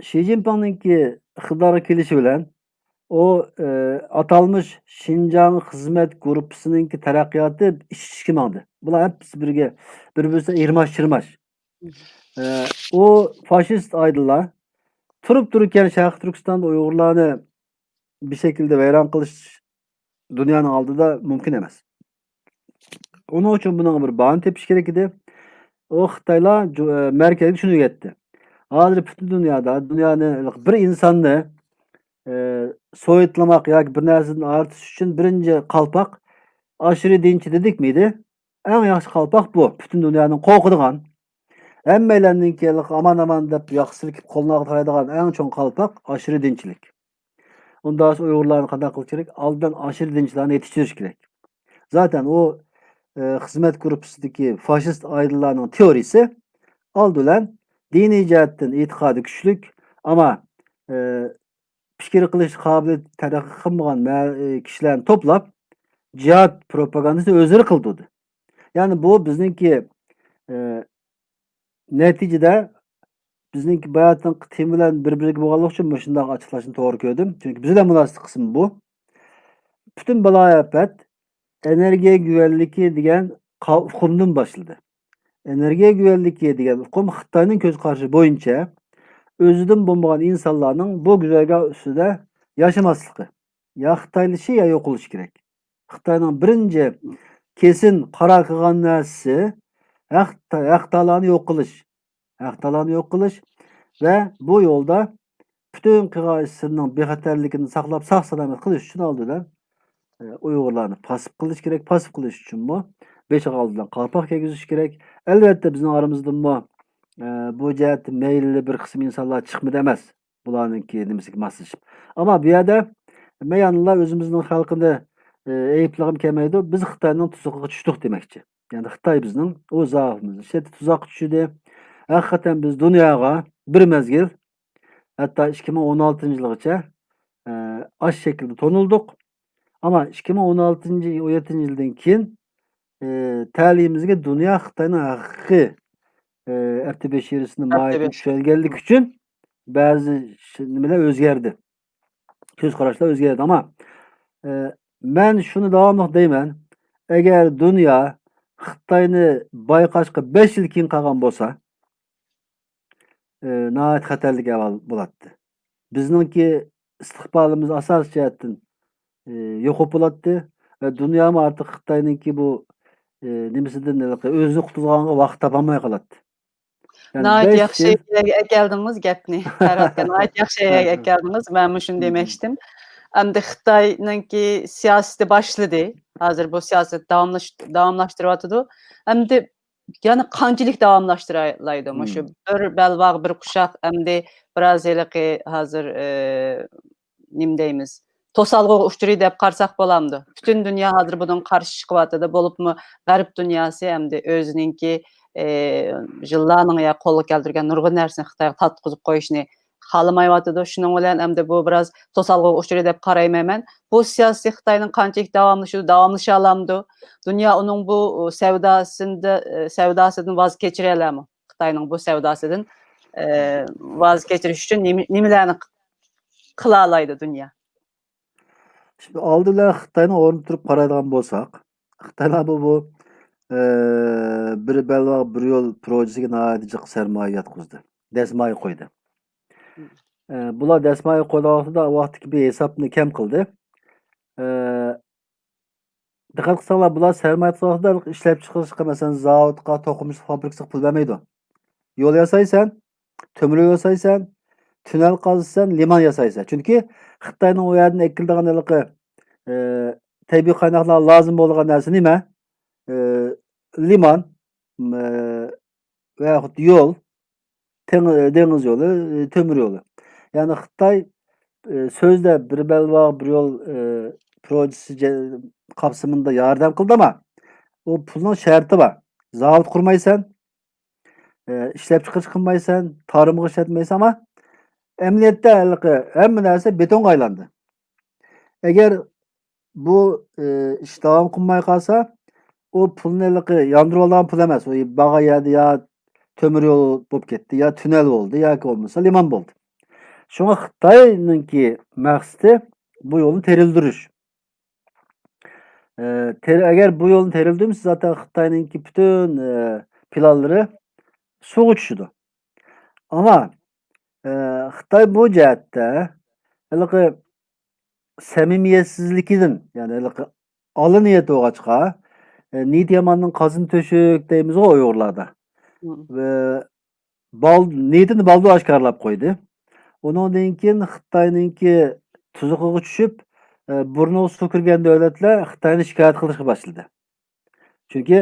Xi Jinping'ninki iqtidorga kelishi bilan o atalmış Şinjan xizmat gruppasininki taraqqiyoti ishga mandi. Bular hepsi birga bir-birisiga irmash-chirmash. O faşist aydınlar turib dururken Sharq Turkistonda Uyg'urlarni bir şekilde vayron qilish dunyoning oldida mumkin emas. Onun uchun buning bir bahona tepish kerak edi. O Xitoylar markazga shuni o'rgatdi. Hozir butun dunyoda bir insonni soyutlamak yoki bir narsani artish uchun birinchi qalpoq aşırı dinchi dedik miydi? Eng yaxshi qalpoq bu. Butun dunyoning qo'rqadigan, hammalarninki aman deb yaxshilik qo'lga qaraydigan eng cho'ng qalpoq aşırı dinchilik. Undan sonra Uyg'urlarni qanday qilish kerak? Oldin aşırı dinchilarni yetishtirish kerak. Zaten o xizmat gruppasidagi faşist aydınlarning teoriyasi oldi bilan diniy jihatdan e'tiqodi kuchlik ama fikr qilish qobiliyati taraqqiy qilmagan kishilarni to'plab jihad propagandasini o'zlari qildi. Yani bu bizningki neticede bizningki bayatın tim bilan bir-biriga bo'lganlik uchun mana shunday ochiqlashni to'g'ri ko'rdim. Chunki bizda munosib qism bu. Bütün viloyat energiya güvenligi degan hukmdan başladı. Energiya güvenligi degan hukm Xitoyning ko'z qarashi bo'yicha o'zidan bo'lmagan insonlarning bu güzergah ustida yashamasligi, ya Xitoylishi ya yo'q qilish kerak. Xitoyning birinchi kesin qaror qilgan narsasi Xitoylarni yo'q qilish. Xitoylarni yo'q qilish ve bu yolda bütün qirg'oqchining bexatarligini saqlab sog'-salomat qilish uchun oldidan Uyg'urlarni pasif qilish kerak. Pasif qilish uchun bu beshiq oldidan qalpoq kiygizish kerak. Albatta bizning oramizdan bu jihatda mayli bir qism insonlar chiqmadi emas. Bularninki nimasiga moslashib. Ama bu yerda mayanlar o'zimizning xalqini ayblag'im kelmaydi. Biz Xitoyning tuzoqiga tushdik demoqchi. Yani Xitoy bizning o'z zaifimiz. İşte tuzoqqa tushdi. Hakikaten biz dunyoga bir mezgil hatta 2016-yılgacha aş şekilde tonuldik. Ama 2016-17 yıldan keyin ta'limimizga dunyo Xitoyning haqiqiy FT5 mahiyatin tushunganlik uchun ba'zi nimalar o'zgardi. Ko'z qarashlar o'zgardi. Ama men shuni davomli deyman. Agar dunyo Xitoyni bayqashga 5 yil keyin qolgan bo'lsa, nihoyat xatarlik ahvol bo'ladi. Bizningki istiqbolimiz asos jihatdan yo'qolib bo'ladi ve dunyomi artık Xitoyninki bu nimasidan o'zini qutulganga vaqt topolmay qoladi. Nihoyat yaxshi keldingiz gapni. Taratga nihoyat yaxshi keldingiz. Men shuni demoqchidim. Endi Xitoyninki siyosati boshladi. Hozir bu siyoset davomlashtiryapti. Endi yani qanchalik davomlashtiraydi? Shu bir belbog' bir qushaq endi biroz hozir nim deymiz? To'salg'iga uchraydi deb qarasak bo'lamdi. Bütün dünya hozir bundan qarshi chiqyapti. Bo'libmi G'arb dunyosi endi o'zininki yıllarning ya qo'lga keltirgan nurg'un narsani Xitoyga tatqizib qo'yishni xalamayotidir. Shuning bilan hamda bu biraz to'salg'iga uchraydi deb qarayman men. Bu siyosiy Xitoyning qanchalik davomlasha olamdi? Dunyo uning bu savdosidan voz kechira oladimi? Xitoyning bu savdosidan voz kechirish uchun nimalarni qila oladi dunyo? Şimdi aldılar Xitayning o'rnida turib qaraydigan bo'lsak, Xitoylar bu bir belva bir yo'l projesiga nihoyatda jiq sarmoya yotqizdi. Dasmoya qo'ydi. Bular dasmoya qo'ygan vaqtida vaqtdagi bir hisobni kam qildi. Diqqat qilsanglar bular sarmoya vaqtida ishlab chiqarishga masalan zavodga, to'qimachilik fabrikasiga pul bermaydi. Yo'l yasaysan, temir yo'l yasaysan, tünel qazısan, liman yasaysan. Chunki Xitoyning u yerdan ekildigan tabiiy qaynaqlar lozim bo'lgan narsa nima? Liman veyahut yo'l, deniz yo'li, temir yo'li. Yani Xitoy sözde bir belva bir yo'l projesi kapsamında yardım qildi ama o pulning sharti bor. Zavod qurmaysan, ishlab chiqarish qilmaysan, tarımga ishlatmaysan ama emniyette hamma narsa betonga aylandi. Eğer bu ish davom qilmay qolsa, o pulni yandırib olgan pul emas. O bağa yerdi ya temir yo'l bo'lib ketdi, ya tünel oldu, yoki bo'lmasa liman bo'ldi. Şuna Xitoyninki maqsadi bu yo'lni terildirish. Eğer bu yo'lni terildirmasa zaten Xitoyninki bütün planları suv tushidi. Ama Xitoy bu jihatda samimiyetsizligidan, yani a'lı niyeti o'g'achqa, niyat yomonning qozini to'shuk deymiz o Uyg'urlarda. Niyatini baldu oshkorlab qo'ydi. Ondan keyin Xitoyninki tuzuqiga tushib, burniga suv kirgan davlatlar Xitoyni shikoyat qilishga boshladi. Chunki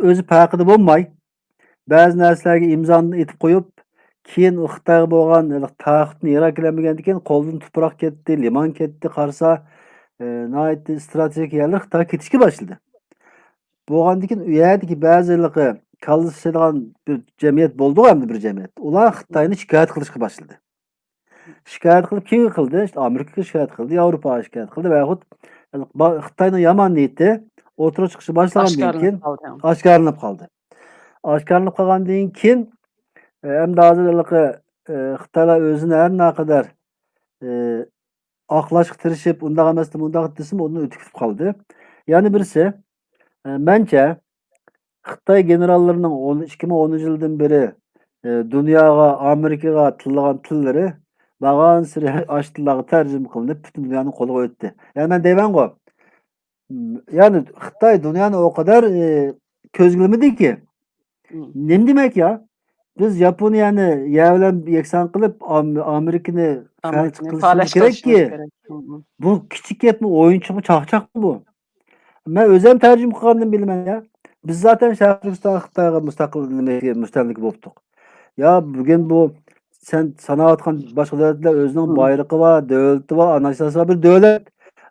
o'zi farqida bo'lmay, ba'zi narsalarga imzoni etib qo'yib, keyin Xitoyga bo'lgan taqiqni yaratgandan keyin qo'ldan tuproq ketdi, liman ketdi, qarsa nihoyatda strategik yerlar Xitoy ketishga boshladi. Bo'lgandan keyin u yerdagi ba'zi kallashadigan bir jamiyat bo'ldi, hamda bir jamiyat. Ular Xitoyni shikoyat qilishga boshladi. Shikoyat qilib kimga qildi? İşte Amerikaga shikoyat qildi, Yevropaga shikoyat qildi va yoxud Xitoyning yomon niyati o'tirib chiqishni boshlagandan keyin oshkorlanib qoldi. Oshkorlanib qolgandan keyin hamda hozir Xitoylar o'zini har naqadar oqlashga tirishib, undaq emas, bundaq desam, uni o'tkazib qoldi. Yani birisi mencha Xitoy generallarining 2010-yildan beri dunyoga, Amerikaga tillagan tillari bag'an siri osh tillarga tarjima qilinib, butun dunyoning qo'liga o'tdi. Yani men deyman-ku, yani Xitoy dunyoni o kadar ko'zgilmidiki, nima demak ya? Biz Yaponiyani yer bilan yakson qilib, Amerikani qilishimiz kerakki. Bu kichik gapmi, o'yinchoqmi, chaqchaqmi bu? Men o'zim tarjima qilgandan bilman ya. Biz zaten Sharq Turkiston Xitoyga mustamlika bo'ldik. Ya bugün bu sen sanayotgan boshqa davlatlar o'zining bayrog'i va davlati va anashasi va bir davlat.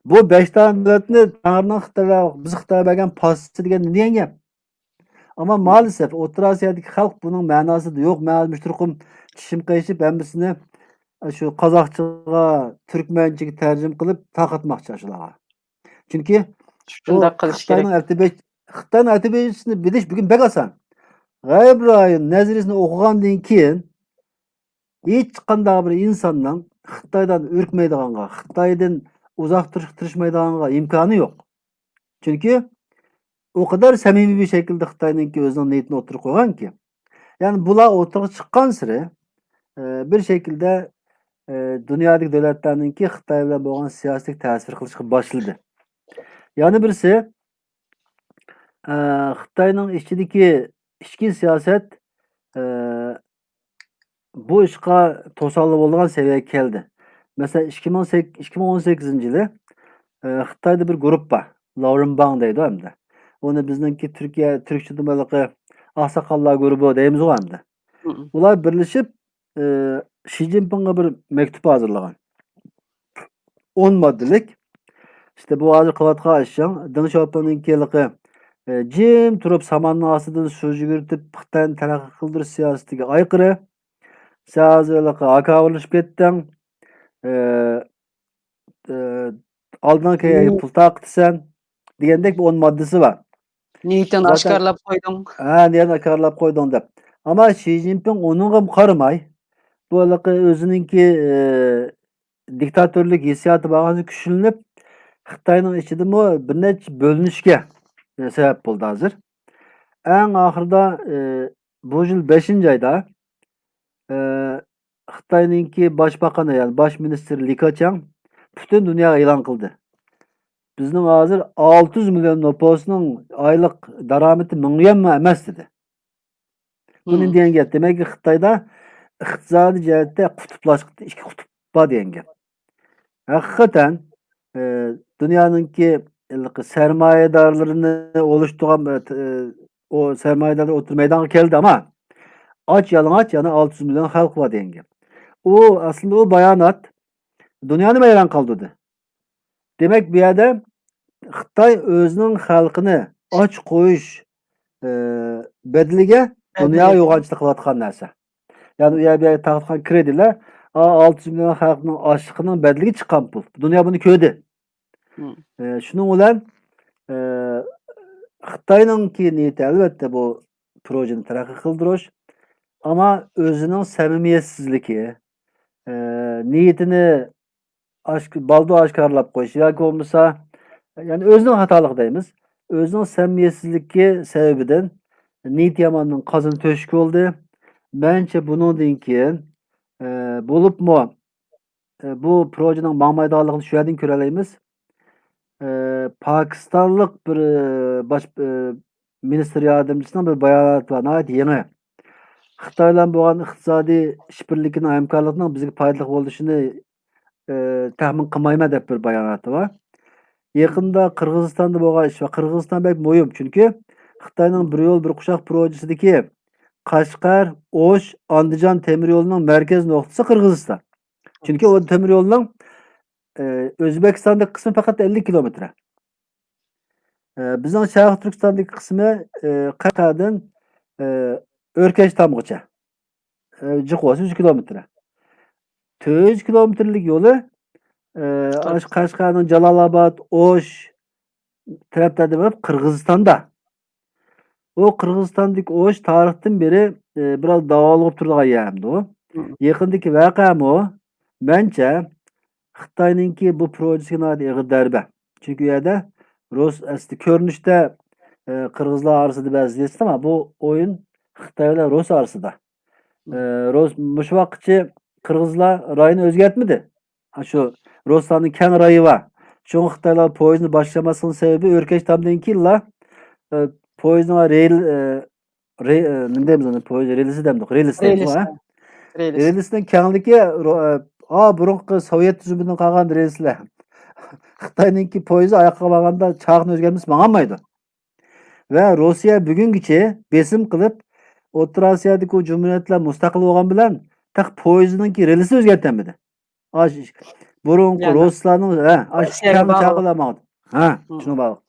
Bu 5 tane davlatni Tangrining Xitoylar, biz Xitoy bergan passi degan ne degan gap? Ama maalesef O'rta Osiyodagi xalq buning ma'nosida yo'q. Men müştürküm tishim qayshib hammasini shu qozoqchaga, turkmanchaga tarjima qilib taqatmoqchi shularga. Chunki shunday qilish kerak. Xitoyning ATB'sini bilish bugün bek oson. G'ayb rayon nazariyasini o'qigandan keyin hech qanday bir insonning Xitoydan o'rkmaydiganga, Xitoydan uzoq turishmaydiganga imkoni yo'q. Chunki o kadar samimiy bir şekilde Xitoyninki o'zining niyatini o'tirib qo'yganki, yani bular o'tirib chiqqan siri bir şekilde dunyodagi davlatlarninki Xitoy bilan bo'lgan siyosiy ta'sir qilishga boshladi. Yani birisi Xitoyning ichidagi ichki siyosat bu ishga to'sqinlik bo'lgan seviyaga keldi. Mesela 2018-yili Xitoyda bir guruh bor. Lauren Bang deydi hamda. Onu bizningki Türkçe demelikle Aksakallar grubu deyimiz o hamda. Ular birleşip Xi Jinping'e bir mektup hazırlagan. 10 maddelik. İşte bu hazır kıvatqa açacağım. Deng Xiaoping'ninki Jim turup samanның астыдан сөз жүгіртіп, Қытайны тараққы қылдырыш саясатыға aykırı. Sen hazırlıkı akavırlışıp kettin. Aldığın keye Ni pul taktı sen. Degендek bir 10 maddesi var. niyetini Zaten aşkarlap koydun. niye akarlap koydun dep. Ama Xi Jinping onunğa qaramay. Bu özününki diktatörlük hissiyatı bağlı küçülünüp Xitayning içidimi bir neçe bölünüşke sebep buldu hazır. En ahırda bu yıl 5. ayda Xitayninki başbakanı yani baş ministri Li Keqiang bütün dünyaya ilan kıldı. Bizning hazır 600 milyon nüfusunun aylık darameti 1000 yuan emas dedi. Bu ne deyen gap? Demek ki Xitayda iqtisadi jihatda kutuplaşıp iki kutup var deyen gap. Hakikaten dünyanınki sermayedarlarını oluşturan o sermayedarlar otur meydana geldi ama aç yalın yani 600 milyon halk var deyen gap. O aslında o bayanat dünyanı meyran kaldırdı. Demek bir yerde Xitay özünün halkını aç koyuş bedeliga dünya yo'g'onchilik qilayotgan narsa. Yani u yerga taqilgan kredilar 600 milyon xalqning ochliqning bedeliga chiqqan pul. Dünya bunu ko'rdi. Shuning bilan Xitoyninki niyati albatta bu projeni taraqqiy qildirish, ama o'zining samimiyetsizligi, niyatini baldo oshkorlab qo'yish yoki bo'lmasa yani özünün hatalık deymiz. Özünün samimiyetsizligi sebebinden niyet yamanının kazını töşük oldu. Bence bunun keyin bulup mu bu projenin mağmaydalığını şu yerden köreleyimiz. Pakistanlık bir baş minister yardımcısından bir bayanat var. Nayet yeni. Xitaylan boğan iqtisadi işbirlikinin hamkorluğunun bizga faydalı oluşunu tahmin qilmayman deb bir bayanatı var. Yakında Kırgızistan'da boğan iş ve Kırgızistan belki muhim çünkü Xitayning bir yol bir kuşak projesideki Qashqar, Osh, Andijan temir yolunun merkez noktası Kırgızistan. Çünkü o temir yolunun Özbekistan'daki kısmı fakat 50 kilometre. Bizning Şarkı Türkistan'daki kısmı Qashqardan Örkeş Tamgıça. Jiqosi 100 kilometre. 400 kilometrelik yolu Qashqarning Jalalabad, Osh taraflarda var Kırgızistan'da. O Kırgızistan'daki Osh tarihten beri biraz davalı olup turduğu yerimdi o. Yakındaki vakam o. Bence Xitayninki bu projesine ait eğir darbe. Çünkü yerde Rus asli görünüşte Kırgızlar arasında bazı değilsin ama bu oyun Xitaylar Rus arasında. Rus muş vakitçi Kırgızlar rayını özgertmedi. Şu Ruslarning keng rayı var. Şu Xitaylar poyezini başlamasının sebebi Örkeş Tamdenki yılla poyezdin ne deymiz onu poyez relisi demdik. Relisinin kengliki burunqi Sovet tüzümünden kalgan relisler. Xitayninki poyezi ayakka baganda çağın özgermesi mağanmaydı. Ve Rusya bugünküçe besim kılıp O'rta Asiyodagi o cumhuriyetler mustaqil bo'lgan bilan tak poyezdinki relisi o'zgartirmadi. Burunqi Ruslarning kamni chaqilamadı. Shuni bak.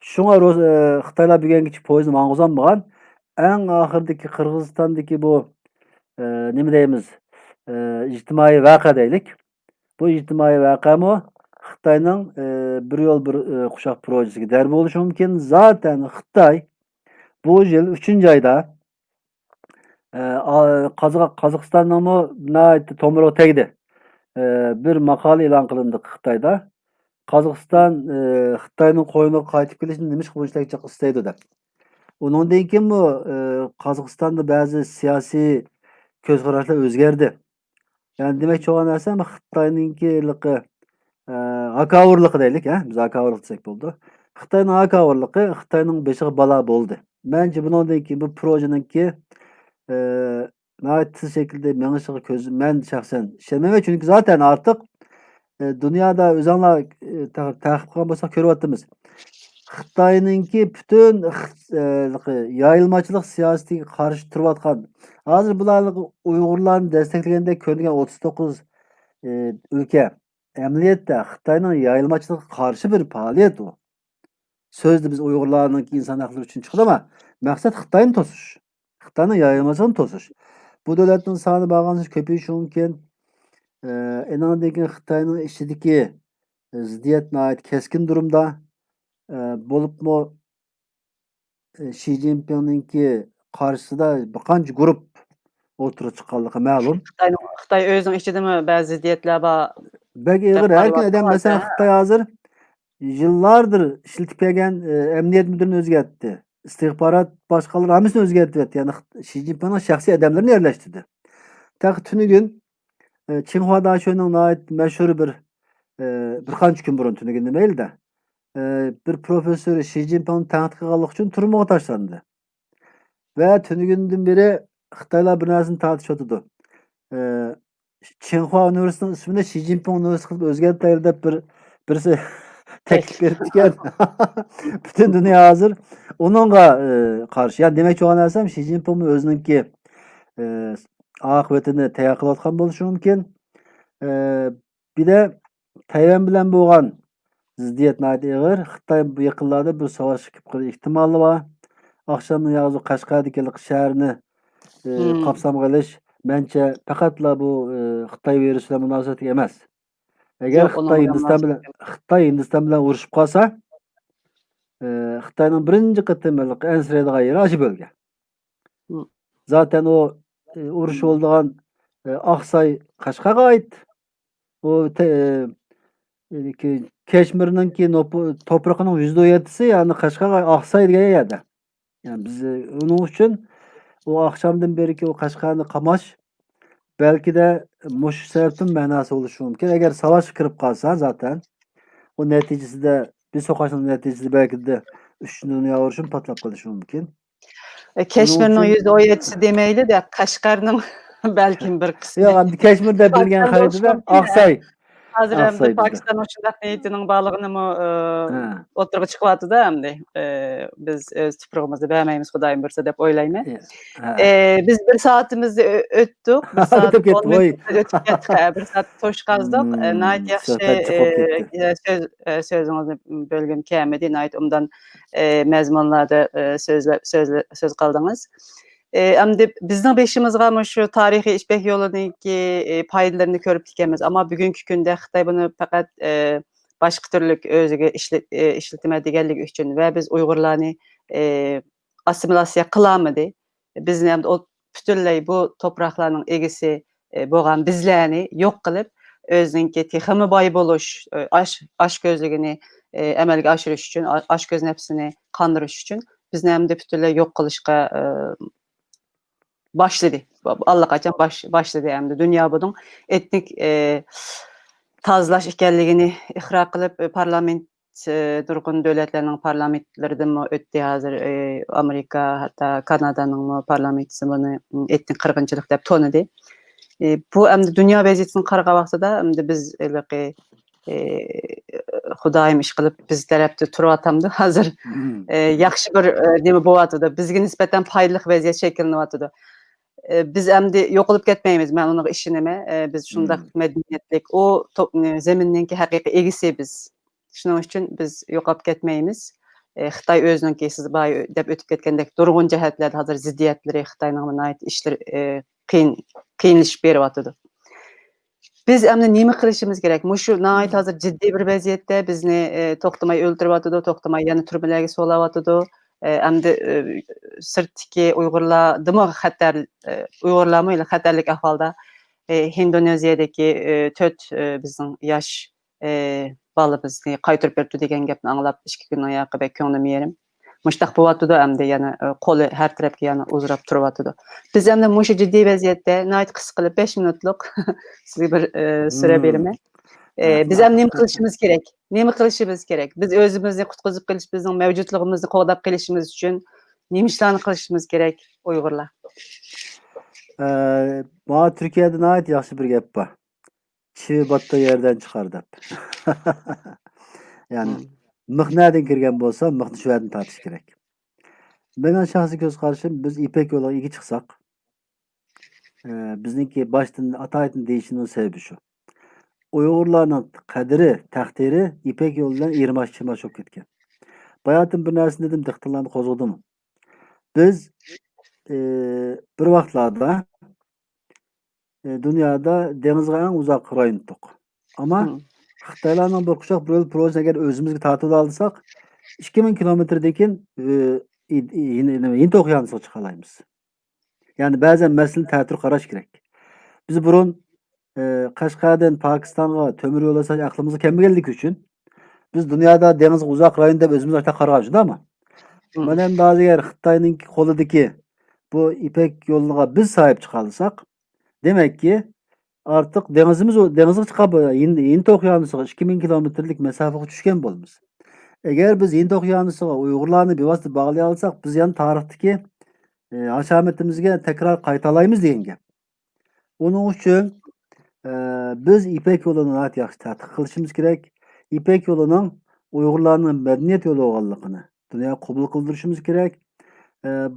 Şuna Xitaylar bugünkü poyezni mang'uzanmagan. En ahirdeki Kırgızistan'daki bu nima deymiz ijtimoiy vaqa deylik. Bu ijtimoiy vaqami Xitoyning bir yo'l bir qushaq projesiga darbe bo'lishi mumkin. Zaten Xitoy bu yıl 3. ayda Qozog'istonning tomiri tegdi. Bir maqola e'lon qilindi Xitoyda. Qozog'iston Xitoyning qo'yniga qaytib kelishni nima qilishni istaydi deb. Undan keyin bu Qozog'istonda ba'zi siyosiy ko'zqarashlar o'zgardi. Yani demek çoğu narsa ama Xitoyninki hakavurligi deylik, biz hakavurlik desak bo'ldi. Xitoyning hakavurligi Xitoyning beshig'i bala bo'ldi. Bence bundan keyin bu projeninki nihayet şekilde menişigi men şahsen işlememek çünkü zaten artık dünyada özanlar takip qilgan bo'lsak ko'ryapmiz. Xitoyninki bütün yayılmachilik siyosatiga qarshi turayotgan. Hozir bularni Uyg'urlarni desteklaganda ko'rgan 39 ülke amaliyotda Xitoyning yayılmachilikka qarshi bir faoliyat u. Sözde biz Uygurlarning insan hakları üçün chiqdi ama maqsad Xitoyni to'sish. Xitoyning yayılmasini to'sish. Bu davlatning soni bag'ansiz ko'payishi mumkin. Enandan keyin Xitoyning ichidagi ziddiyat nihoyat keskin durumda. Bo'libmi Xi Jinpingninki qarshisida bir qancha guruh o'tirib chiqqanligi ma'lum. Xitoy o'zining ichidami ba'zi ziddiyatlar bor. Bek ig'ir. Erkin adam mesela Xitoy hozir yıllardır işletip kelgan emniyet müdürünü o'zgartdi. İstihbarat başkaları hamısını o'zgartirdi. Yani Xi Jinpingning shaxsiy adamlarini yerleştirdi. Tak tünügün Çinhua'da şöyle ait meşhur bir qancha kun burun tünügün demeyle de bir profesör Xi Jinpingni tanqid qilganlik uchun turmaga tashlandi. Ve tünügünden beri Xitoylar bir narsani tartışıyordu. Çinhua Üniversitesi'nin ismini Xi Jinping Üniversitesi o'zgartiraylik deb birisi teklif beribdikan. Bütün dünya hazır. Onunla karşı. Yani demek olan narsam Xi Jinping o'zininki oqibatini tayyor qilayotgan bo'lishi mumkin. Bir de Tayvan bilan bo'lgan ziddiyat nihoyat ig'ir. Xitoy bu yaqinlarda bir savash kelib qolish ehtimoli bor. Akşamdan yağızı Qashqardagi shaharni qapsam qilish mencha faqatla bu Xitoy virusi bilan munosabatga emas. Agar Xitoy Hindiston bilan urushib qolsa, Xitoyning birinchi qatimliq ansiraydigan yeri aşı bölge. Zaten o urush bo'lgan Aqsay Qashqarga ait. O Keşmirninki toprağının %7'si yani Qashqarga Aqsay degan yerda. Yani biz onun için o akşamdan beri ki o Qashqarni qamash belki de muş sebepten manası oluşu mümkün. Eğer savaş kırıp kalsa zaten o neticesinde bir sokağın neticesi belki de 3. Dünya Savaşı'nın patlap kalışı mümkün. Keşmirning %17'si demeyle de Qashqarning belki bir kısmı. Yok, Keşmir'de bilgen hayırda Aqsay. Hazır hem Pakistan şundaq niyetinin bağlığını mı oturga çıkıvatı da hem de biz öz tuprağımızda beğenmeyimiz Xudayım birse dep oylayma. Biz bir saatimizi öttük. Bir saat ötüp getdik. Bir saat toş qazdık. Nayt yaxşı sözünüzü bölgüm kemedi. Nayt umdan mezmunlarda söz qaldınız. Endi bizning beşimizga şu tarixiy İpek yoluniki paydalarını körüp dikemiz. Ama bugünkü günde Xitoy bunu faqat başka türlük özüge işletme deganlik üçün ve biz Uygurlarni assimilasiya qılamıdı. Bizni hem o bütünley bu topraklarning egisi bo'lgan bizlarni yo'q qilib o'zininki texmi boy bo'lish, ash gözligini amalga oshirish uchun, ash göz nefsini qandirish uchun bizni hem de bütünley yo'q qilishga başladı. Allaqachon başladı hem de dünya bunun etnik tazlash ekanligini iqror qilib parlament durgun devletlerinin parlamentlerden ötdi hazır Amerika hatta Kanada'nın parlamentisi bunu etnik qirg'inchilik deb tanıdı. Bu hem de dünya vaziyetini qarga vaqtida hem de biz Xudayim ish qilib biz tarafda turayotamdi. Hazır yaxshi bir nima bo'lyapti. Bizga nisbatan foydali vaziyat shakllanyapti. Biz endi yo'qolib ketmaymiz. Men uning ishini biz shundaq madaniyatlik o zaminninki haqiqiy egisi biz. Shuning uchun biz yo'qolib ketmaymiz. Xitoy o'zininki siz boy deb o'tib ketgandek nurg'un jihatlarda hozir ziddiyatlari Xitoyning ishlar qiyinlashib beryapti. Biz endi nima qilishimiz kerak? Mushu nayt hozir jiddiy bir vaziyatda bizni to'xtamay o'ltiryapti, to'xtamay yana turmalarga solyapti. Endi sirtdagi Uyg'urlardimi xatar Uyg'urlarmi xatarlik ahvolda Indoneziyadagi 4 bizning yosh balamizni qaytarib berdi degan gapni anglab 2 kundan yaqin ko'nglim yerim. Mushtaq bo'lyapti endi yana qo'li har tarafga yana uzrab turyapti. Biz endi mushu jiddiy vaziyatda nayt qisqa qilib 5 minutlik sizga bir süre berimi. Biz ham nima qilishimiz kerak? Nima qilishimiz kerak? Biz o'zimizni qutqizib qilish, bizning mavjudligimizni qo'llab qilishimiz uchun nima ishlarni qilishimiz kerak Uyg'urlar? Bana Türkiye'de nayt yaxshi bir gap bor. Çivi batta yerden çıkar deb. Yani mıh nereden kirgen bolsa mıhni şu yerden tartış gerek. Benim şahsi göz karşım biz İpek yolu iki çıksak bizniki baştan atayetini değişinin sebebi şu. Uygurlarning qadri, taqdiri İpek yolundan 20 yirmaş çok ketken. Bayatın bir narsani dedim, diqqatlarını qozg'adimi? Biz bir vaqtlarda dunyoda dengizga eng uzoq rayon etdik. Ama Hı. Xitoylarning bir quchoq bir yo'l projesini agar o'zimizga tortib olsak, 2000 kilometrdekin Hind okeanisiga chiqa olamiz. Yani ba'zan masalani ta'tir qarash kerak. Biz burun Qashqardan Pokistonga temir yo'l yasash aqlimizga kelmaganligi uchun biz dunyoda dengizga uzoq rayon deb o'zimiz ortga qarayapmiz, ama Hı. mana endi hozir agar Xitoyning qo'lidagi bu İpek yo'liga biz sahip chiqa olsak, demakki artıq dengizga chiqib Hind okeanisiga 2000 kilometrlik masofaga tushgan bo'lamiz. Agar biz Hind okeanisiga Uyg'urlarni bevosita bog'lay olsak, biz yana tarixdagi hashametimizga takror qaytalaymiz degan gap. Uning uchun biz İpek yo'lini nihoyat yaxshi tadqiq qilishimiz kerak. İpek yo'lining Uyg'urlarning madaniyat yo'li bo'lganligini dunyoga qabul qildirishimiz kerak.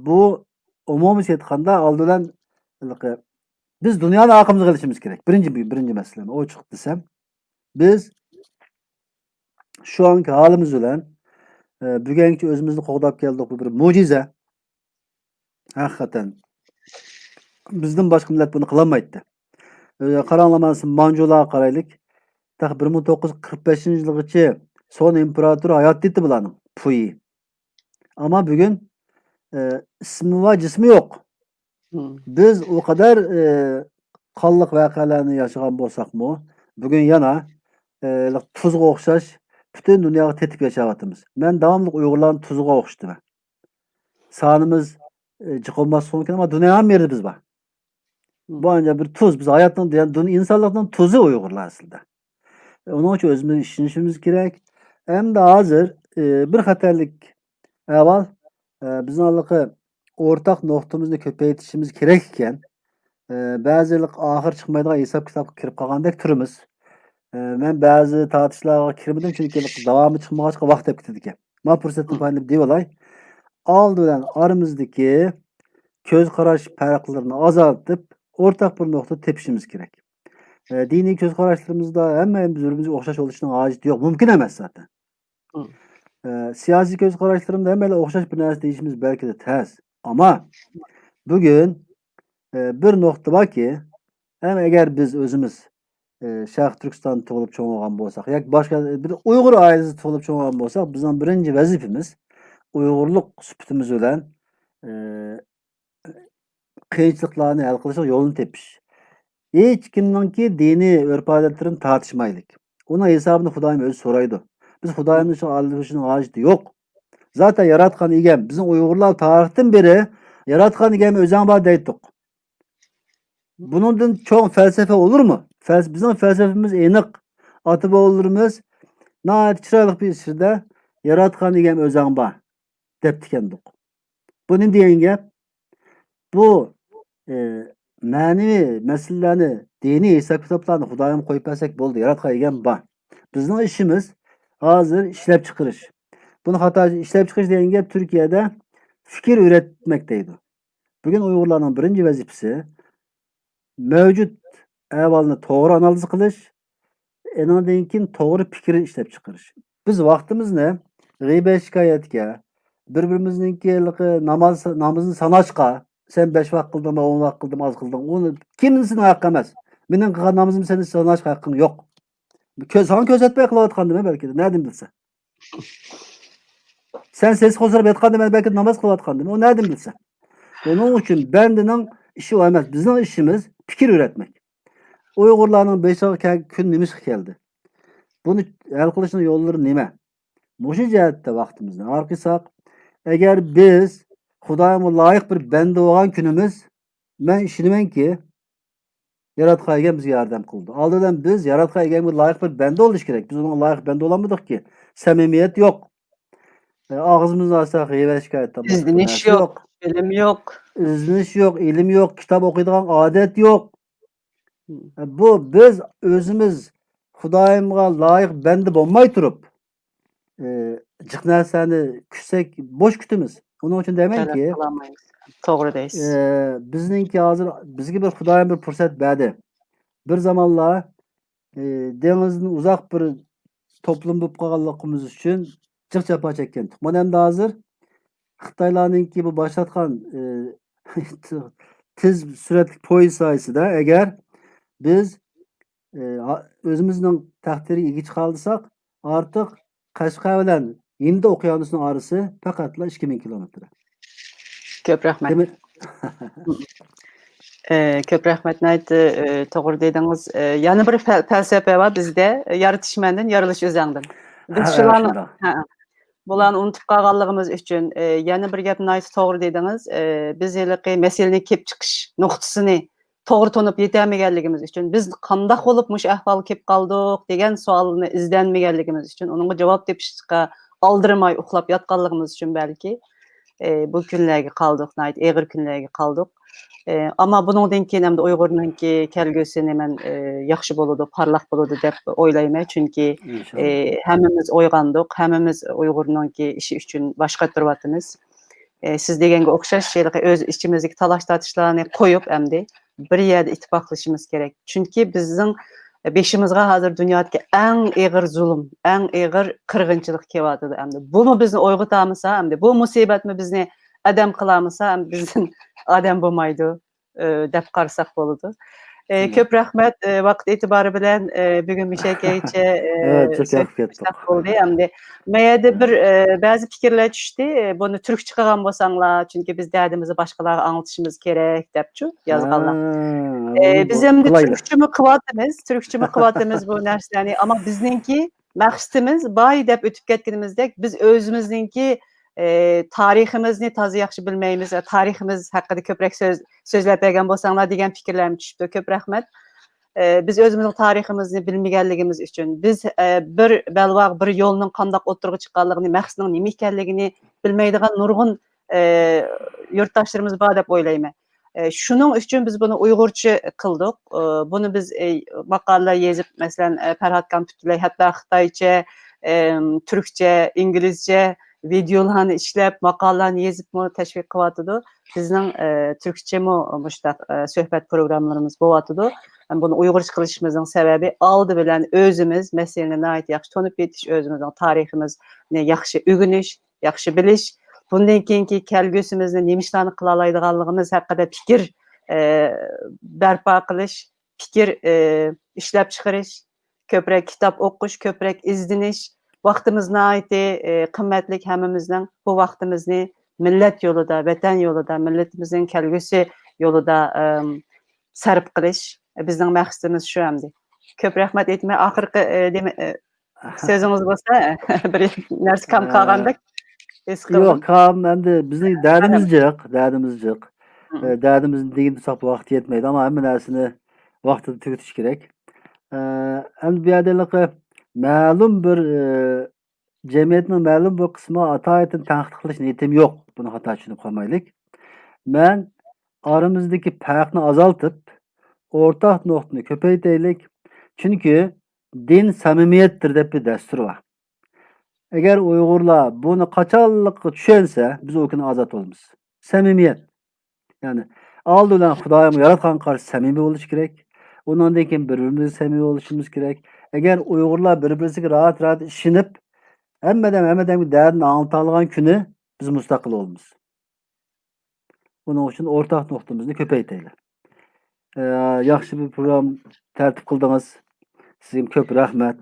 Bu umumiy aytganda oldidan biz dunyoni orqamizga qilishimiz kerak. Birinchi masala. Ochiq desam, biz şu anki halimiz bilan bugungacha o'zimizni qo'g'dab keldik. Bu bir mo'jiza. Haqiqatan bizdan boshqa millat buni qilolmaydi. Qaranglamansin, Manjularga qaraylik. Ta 1945-yilgacha son imperator hayot etdi bularning. Puyi. Ama bugün ismi va cismi yo'q. Hı. Biz o kadar qonliq voqealarni yashagan bo'lsakmi, bugun yana tuzga o'xshash butun dunyoga tetib yashayapmiz. Men davomli Uyg'urlarni tuzga o'xshataman. Sonimiz jiqilmas mumkin, ama dunyo ham yerda biz bor. Bu ancak bir tuz. Biz hayatın, yani insonlikning tuzi Uyg'urlar aslida. Onun uchun o'zimiz ishonishimiz kerak. Hem de hozir bir xatarlik avval bizning o'rtaq nuqtamizni ko'paytirishimiz kerak ekan, ba'zilik oxir chiqmaydigan hisob kitobga kirib qolgandek turimiz. Men ba'zi tortishlarga kirmadim, chunki davomi chiqmag'achqa vaqt deb ketadi ekan. Men fursatni foydalanib deb olay. Oldi bilan oramizdagi ko'z qarash farqlarini azaltib, o'rtaq bir nuqta tepishimiz kerak. Diniy ko'z qarashlarimizda hammamiz bir-birimizga o'xshash bo'lishining hojati yo'q, mumkin emas zaten. Siyosiy ko'z qarashlarimda hammalar o'xshash bir narsa deyishimiz belki de tez. Ama bugün bir nuqta borki, hem eğer biz o'zimiz Sharq Turkiston tug'ilib cho'ng'igan bo'lsak, yoki boshqa bir Uyg'ur oilasida tug'ilib cho'ng'igan bo'lsak, bizning birinchi vazifamiz Uyg'urlik sifatimiz bilan qiyinchiliklarni hal qilishga yo'lini tepish. Hech kimningki diniy urf-odatlarini tartishmaylik. Uning hisobini Xudoyim o'zi so'raydi. Biz Xudoyimning shu aldashning hojati yo'q. Zaten yaratgan egam, bizim Uyg'urlar tarixdan beri yaratgan egam o'zing bor deydik. Bundan cho'ng falsafa olur mu? Bizim felsefemiz aniq. Ota-bobolarimiz nihoyat chiroyli bir ishda yaratgan egam o'zing bor deb tikandik. Bu nima degan gap? Bu ma'naviy masalalarni, diniy hisob-kitoblarni Xudoyim qo'yib bersak bo'ldi, yaratgan egam bor. Bizning ishimiz hozir ishlab chiqarish. Bunu hatta işlep çıkış degan gap Türkiye'de fikir üretmekteydi. Bugün Uyg'urlarning birinchi vazifasi mevcut ahvolni to'g'ri analiz qilish, undan keyin to'g'ri fikr ishlab chiqarish. Biz vaqtimizni g'iybat shikoyatga, bir-birimizningki namozni sanashga, sen 5 vaqt qildingmi, 10 vaqt qildingmi, oz qilding, uni kimning haqqi emas. Mening qilgan namozimni seni sanashga haqqing yo'q. Sana ko'rsatmay qilayotgandimi belki de, nereden bilsa. Sen ses qozirib aytganda men belki namoz qilayotgandim. O nereden bilsa. Onun için bendining ishi o emas. Bizning ishimiz fikir üretmek. Uyg'urlarning beshiga kun nima keldi? Buni hal qilishning yo'llari nima? Mushu jihatda vaqtimizni arqisak, agar biz Xudoyimga loyiq bir banda bo'lgan kunimiz, men ishonamanki yaratgan egam bizga yordam qildi. Oldidan biz yaratgan egamga loyiq bir banda bo'lish kerak. Biz unga loyiq banda bo'lolmadikki, samimiyat yo'q. Ağzımızı açsak g'iybat shikoyatdan boshqa İzdiniş narsa yok, yo'q. bilim yok. İznish yo'q, ilm yo'q, kitob o'qiydigan odat yo'q. Bu biz o'zimiz Xudoyimga loyiq banda bo'lmay turib, jiq narsani kutsak bo'sh kutamiz. Uning uchun demanki, Talep kılamayız. To'g'ri deysiz. bizningki hozir bizga bir Xudoyim bir fursat berdi. Bir zamonlar dengizning uzoq bir to'plum bo'lib qolganligimiz uchun jiq japa çekken Türkmen hem de hazır. Xitaylarninki bu başlatkan tiz süratli poyuz sayısıda eğer biz özümüzün takdiri ilgi çıkaldıysak artık Kaşgar bilen Hindi okyanusunun arası fakatla 2000 kilometre. Köp rahmet. Demek Köp rahmet näýtdi, togry dediňiz. Ýani bir felsefe bar bizde, yaratyş menden, yarylış özüňden. Biz şularny şunda. bularny unutup galganlygymız üçin ýani bir gepni näýtdi, togry dediňiz. Biz heliki meseleni kep çykyş noktasyny togry tonyp ýetemegenligimiz üçin, biz kandaq bolup muş ähwalga kep galdyk degen sualyny izlenmegenligimiz üçin, onuňa jogap tepişkä aldyrmay uklap ýatganlygymız üçin belki bu günlerge kaldık, näýt eger günlerge kaldık. Ama bunundan keyin hem de Uygurnyňky kelgüsi hemen ýaxşy bolady, parlak bolady dep oýlaýmy. Çünki hemmimiz oýgandyk, hemmimiz Uygurnyňky işi üçin başga durýatymyz. Siz degenge okşaş öz içimizdeki talaş tartışlarını koyup emdi bir ýerde ittifaklaşymyz gerek. Çünki bizden beşimizga hazır dünýädäki en eger zulüm, en eger kırgınçylyk kewatydy emdi. Bunu bizni oýgutamysa emdi, bu musibetmi bizni adam kılamysa hem bizden adam bolmaýdy dep garasak bolady. Köp rahmet wagt etibary bilen bugün bir şey geçe Evet, çok ýaky ketdik. boldy emdi. Meýerde bir bäzi pikirler düşdi. Bunu türkçe çıkaran bolsaňlar, çünki biz därdimizi başgalara anlatışymız gerek depçi ýazganlar. Biz hem de türkçemi kıwatymyz bu närseni, ama bizninki maksatymyz baý dep ötüp ketgenimizdek biz özümizninki tarihimizni tazy ýaxşy bilmeýmiz, tarihimiz hakykda köprek sözläp bergen bolsaňlar degen pikirlerim düşüpdi. Köp rahmet. Biz özümizin tarihimizni bilmegenligimiz üçin, biz bir belbag bir ýolnyň kandaq oturgy çykganlygyny, maksadynyň nime ekenligini bilmeýdigen nurgun ýurtdaşlarymyz bar dep oýlaýmy. Şunun üçin biz bunu Uygurça kıldık. Bunu biz makaleler yazıp, mesela Ferhat Kampütüley, hatta Xitayça, Türkçe, İngilizce videolarını işlep, makalelerni yazıp bunu teşvik kılatıdı. Bizden Türkçe söhbet programlarımız boğatıdı. Yani bunu Uygurça kılışımızın sebebi aldı bilen özümüz, meselene ait yaxşı tonup yetiş, özümüzün tarihimiz yaxşı ügünüş, yaxşı biliş. Bundan keyinki kelgüsümüzde nemişlerini kılalaydıganlygymyz hakykda pikir berpa kılış, pikir işlep çıkarış, köprek kitap okuş, köprek izdiniş, vaktimiz naiti kıymetlik hemimizden bu vaktimizni millet yolunda, vatan yolunda, milletimizin kelgüsü yolunda sarıp kılış. Bizden maksadımız şu hemdi. Köp rahmet etme, ahırkı sözünüz bolsa bir nersi kam kalgandık. Yok, kam endi bizning derdimiz jiq, derdimizin degin tutsaq wagt yetmeydi, ama hemme närsini wagtida tugutish kerak. Endi bu ýerdelik ma'lum bir jemgyýetiniň ma'lum bir kısmy ataýatyn tanqid qilish niyetim ýok. Bunu hata düşünüp kalmaylyk. Men aramyzdaki farkny azaltyp, ortak noktany köpeýteýlik. Çünki din samimiyetdir dep bir destur bar. Eğer Uygurlar bunu kaçanlık düşünse biz o gün azat olmaz. Samimiyet. Yani aldı ulan Hudaýym yaratgan karşı samimi oluş gerek. Ondan keyin birbirimiz samimi oluşumuz gerek. Eğer Uygurlar birbirimize rahat işinip hemmeden bir derdini anlatalygan günü biz mustakil olmaz. Bunun için ortak noktamızı köpeýteýler. Yaxşı bir program tertip kıldınız. Sizin köp rahmet.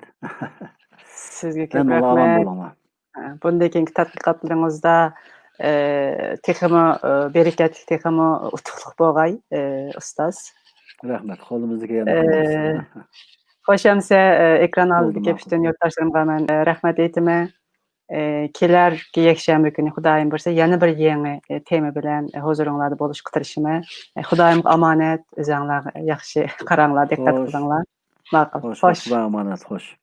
Sizge köp rahmet. Bundan keyinki tatbikatlaryňyzda tehimi bereket, tehimi utukluk bolgaý, ustaz. Rahmet. Kolumuzda gelýän. Hoş emse ekran aldyk kepişden ýurtdaşlarymga men rahmet eýtime. Kelerki ýekşämbe güni Hudaýym berse ýa bir ýeňi tema bilen huzuruňlarda boluş gytyrşymy. Hudaýym amanet, özüňler ýaxşy karaňlar, dikkat kılýanlar. Hoş. Amanet, hoş.